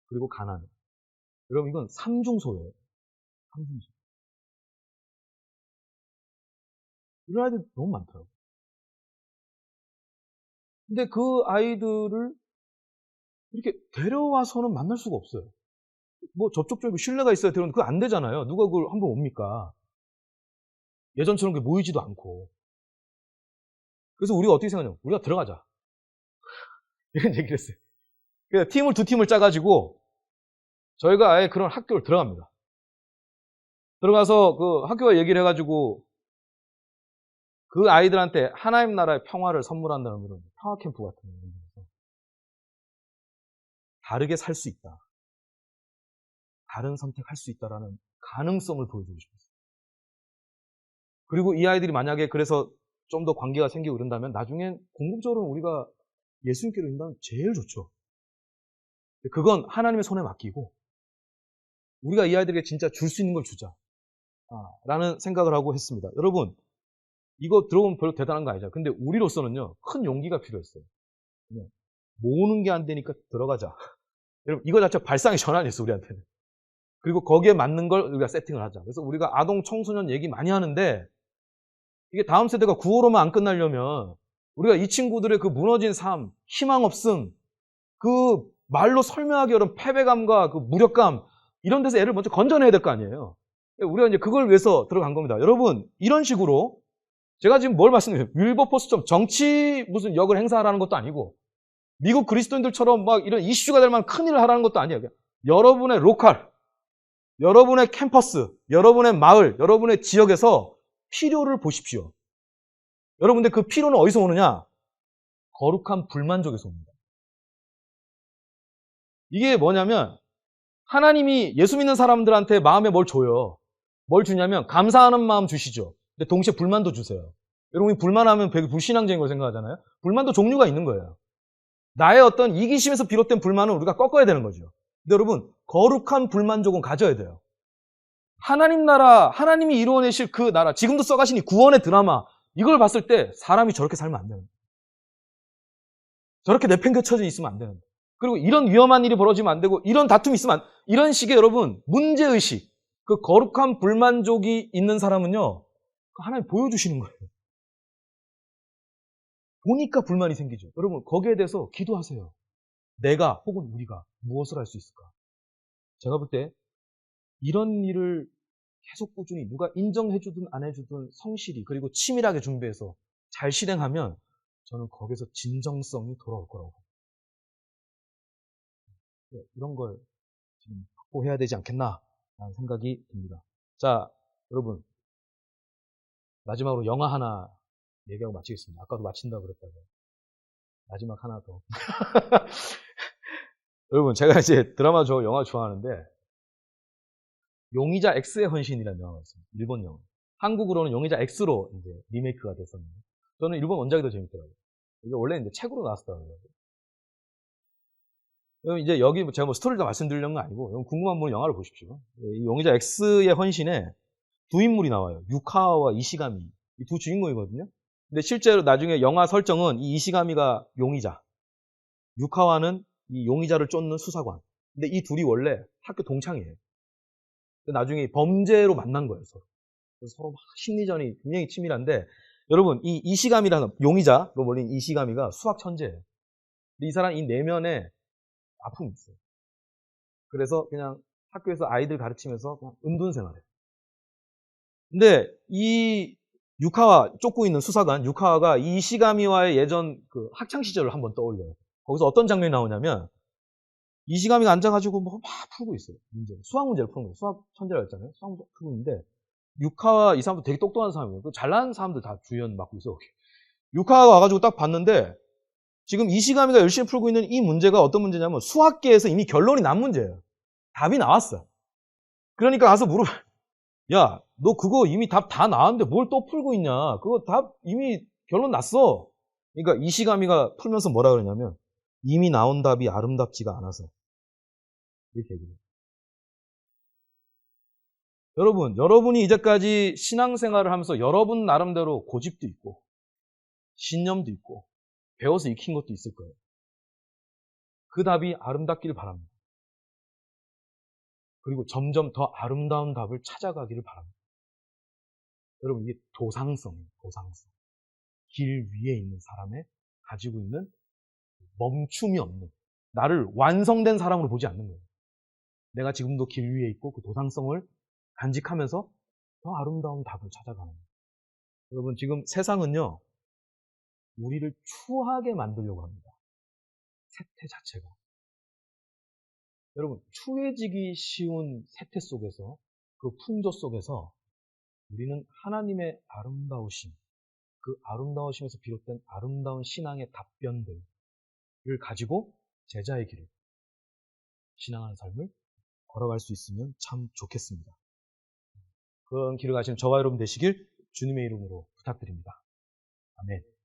그리고 가난. 여러분, 이건 3중 소외예요. 3중 소외. 이런 아이들 너무 많더라고요. 근데 그 아이들을 이렇게 데려와서는 만날 수가 없어요. 뭐 접촉적이고 신뢰가 있어야 되는데 그거 안 되잖아요. 누가 그걸 한번 옵니까? 예전처럼 모이지도 않고. 그래서 우리가 어떻게 생각하냐면, 우리가 들어가자. 이런 얘기를 했어요. 그래서 팀을 2팀을 짜가지고 저희가 아예 그런 학교를 들어갑니다. 들어가서 그 학교와 얘기를 해가지고 그 아이들한테 하나님 나라의 평화를 선물한다는 그런 평화 캠프 같은 거. 다르게 살 수 있다. 다른 선택할 수 있다라는 가능성을 보여주고 싶었어요. 그리고 이 아이들이 만약에 그래서 좀 더 관계가 생기고 그런다면 나중엔 궁극적으로 우리가 예수님께로 인다면 제일 좋죠. 그건 하나님의 손에 맡기고 우리가 이 아이들에게 진짜 줄 수 있는 걸 주자. 라는 생각을 하고 했습니다. 여러분, 이거 들어보면 별로 대단한 거 아니죠. 근데 우리로서는요, 큰 용기가 필요했어요. 모으는 게 안 되니까 들어가자. 여러분, 이거 자체가 발상의 전환이었어요, 우리한테는. 그리고 거기에 맞는 걸 우리가 세팅을 하자. 그래서 우리가 아동, 청소년 얘기 많이 하는데, 이게 다음 세대가 구호로만 안 끝나려면, 우리가 이 친구들의 그 무너진 삶, 희망 없음, 그 말로 설명하기 어려운 패배감과 그 무력감, 이런 데서 애를 먼저 건져내야 될 거 아니에요. 우리가 이제 그걸 위해서 들어간 겁니다. 여러분, 이런 식으로, 제가 지금 뭘 말씀드려요? 윌버포스처럼 정치 무슨 역을 행사하라는 것도 아니고, 미국 그리스도인들처럼 막 이런 이슈가 될 만한 큰 일을 하라는 것도 아니에요. 여러분의 로컬, 여러분의 캠퍼스, 여러분의 마을, 여러분의 지역에서 필요를 보십시오. 여러분들 그 필요는 어디서 오느냐? 거룩한 불만족에서 옵니다. 이게 뭐냐면 하나님이 예수 믿는 사람들한테 마음에 뭘 줘요. 뭘 주냐면 감사하는 마음 주시죠. 근데 동시에 불만도 주세요. 여러분이 불만하면 되게 불신앙적인 걸 생각하잖아요. 불만도 종류가 있는 거예요. 나의 어떤 이기심에서 비롯된 불만은 우리가 꺾어야 되는 거죠. 근데 여러분, 거룩한 불만족은 가져야 돼요. 하나님 나라, 하나님이 이루어내실 그 나라, 지금도 써가신 이 구원의 드라마, 이걸 봤을 때 사람이 저렇게 살면 안 되는 거예요. 저렇게 내팽개쳐져 있으면 안 되는 거예요. 그리고 이런 위험한 일이 벌어지면 안 되고, 이런 다툼이 있으면 이런 식의 여러분, 문제의식, 그 거룩한 불만족이 있는 사람은요, 하나님 보여주시는 거예요. 보니까 불만이 생기죠. 여러분, 거기에 대해서 기도하세요. 내가 혹은 우리가 무엇을 할 수 있을까? 제가 볼 때 이런 일을 계속 꾸준히 누가 인정해주든 안 해주든 성실히 그리고 치밀하게 준비해서 잘 실행하면 저는 거기서 진정성이 돌아올 거라고 봅니다. 이런 걸 지금 확보해야 되지 않겠나라는 생각이 듭니다. 자, 여러분, 마지막으로 영화 하나 얘기하고 마치겠습니다. 아까도 마친다고 그랬다고. 마지막 하나 더. 여러분, 제가 이제 드라마 영화 좋아하는데, 용의자 X의 헌신이라는 영화가 있습니다. 일본 영화. 한국으로는 용의자 X로 이제 리메이크가 됐었는데, 저는 일본 원작이 더 재밌더라고요. 이게 원래 이제 책으로 나왔었더라고요. 이제 여기 제가 스토리를 다 말씀드리려는 건 아니고, 궁금한 분은 영화를 보십시오. 이 용의자 X의 헌신에 두 인물이 나와요. 유카와와 이시가미. 이 두 주인공이거든요. 근데 실제로 나중에 영화 설정은 이 이시가미가 용의자, 유카와는 이 용의자를 쫓는 수사관. 근데 이 둘이 원래 학교 동창이에요. 나중에 범죄로 만난 거예요, 서로. 그래서 서로 막 심리전이 굉장히 치밀한데, 여러분, 이 이시가미라는 용의자로 몰린 이시가미가 수학 천재예요. 근데 이 사람 이 내면에 아픔이 있어요. 그래서 그냥 학교에서 아이들 가르치면서 그냥 은둔 생활해요. 근데 이 유카와 쫓고 있는 수사관 유카와가 이 이시가미와의 예전 그 학창 시절을 한번 떠올려요. 거기서 어떤 장면이 나오냐면 이시가미가 앉아가지고 뭐 막 풀고 있어요. 문제를. 수학 문제를 푸는 거예요. 수학 천재라 했잖아요. 수학 문제 풀고 있는데, 유카와 이 사람도 되게 똑똑한 사람이에요. 잘나는 사람들 다 주연 맡고 있어. 유카가 와가지고 딱 봤는데, 지금 이시가미가 열심히 풀고 있는 이 문제가 어떤 문제냐면 수학계에서 이미 결론이 난 문제예요. 답이 나왔어. 그러니까 가서 물어봐. 야, 너 그거 이미 답 다 나왔는데 뭘 또 풀고 있냐? 그거 답 이미 결론 났어. 그러니까 이시가미가 풀면서 뭐라 그러냐면 이미 나온 답이 아름답지가 않아서 이렇게 얘기해요. 여러분이 이제까지 신앙생활을 하면서 여러분 나름대로 고집도 있고 신념도 있고 배워서 익힌 것도 있을 거예요. 그 답이 아름답기를 바랍니다. 그리고 점점 더 아름다운 답을 찾아가기를 바랍니다. 여러분, 이게 도상성이에요. 도상성. 길 위에 있는 사람의 가지고 있는 멈춤이 없는, 나를 완성된 사람으로 보지 않는 거예요. 내가 지금도 길 위에 있고 그 도상성을 간직하면서 더 아름다운 답을 찾아가는 거예요. 여러분, 지금 세상은요, 우리를 추하게 만들려고 합니다. 세태 자체가. 여러분, 추해지기 쉬운 세태 속에서, 그 풍조 속에서 우리는 하나님의 아름다우심, 그 아름다우심에서 비롯된 아름다운 신앙의 답변들을 가지고 제자의 길을, 신앙하는 삶을 걸어갈 수 있으면 참 좋겠습니다. 그런 길을 가시는 저와 여러분 되시길 주님의 이름으로 부탁드립니다. 아멘.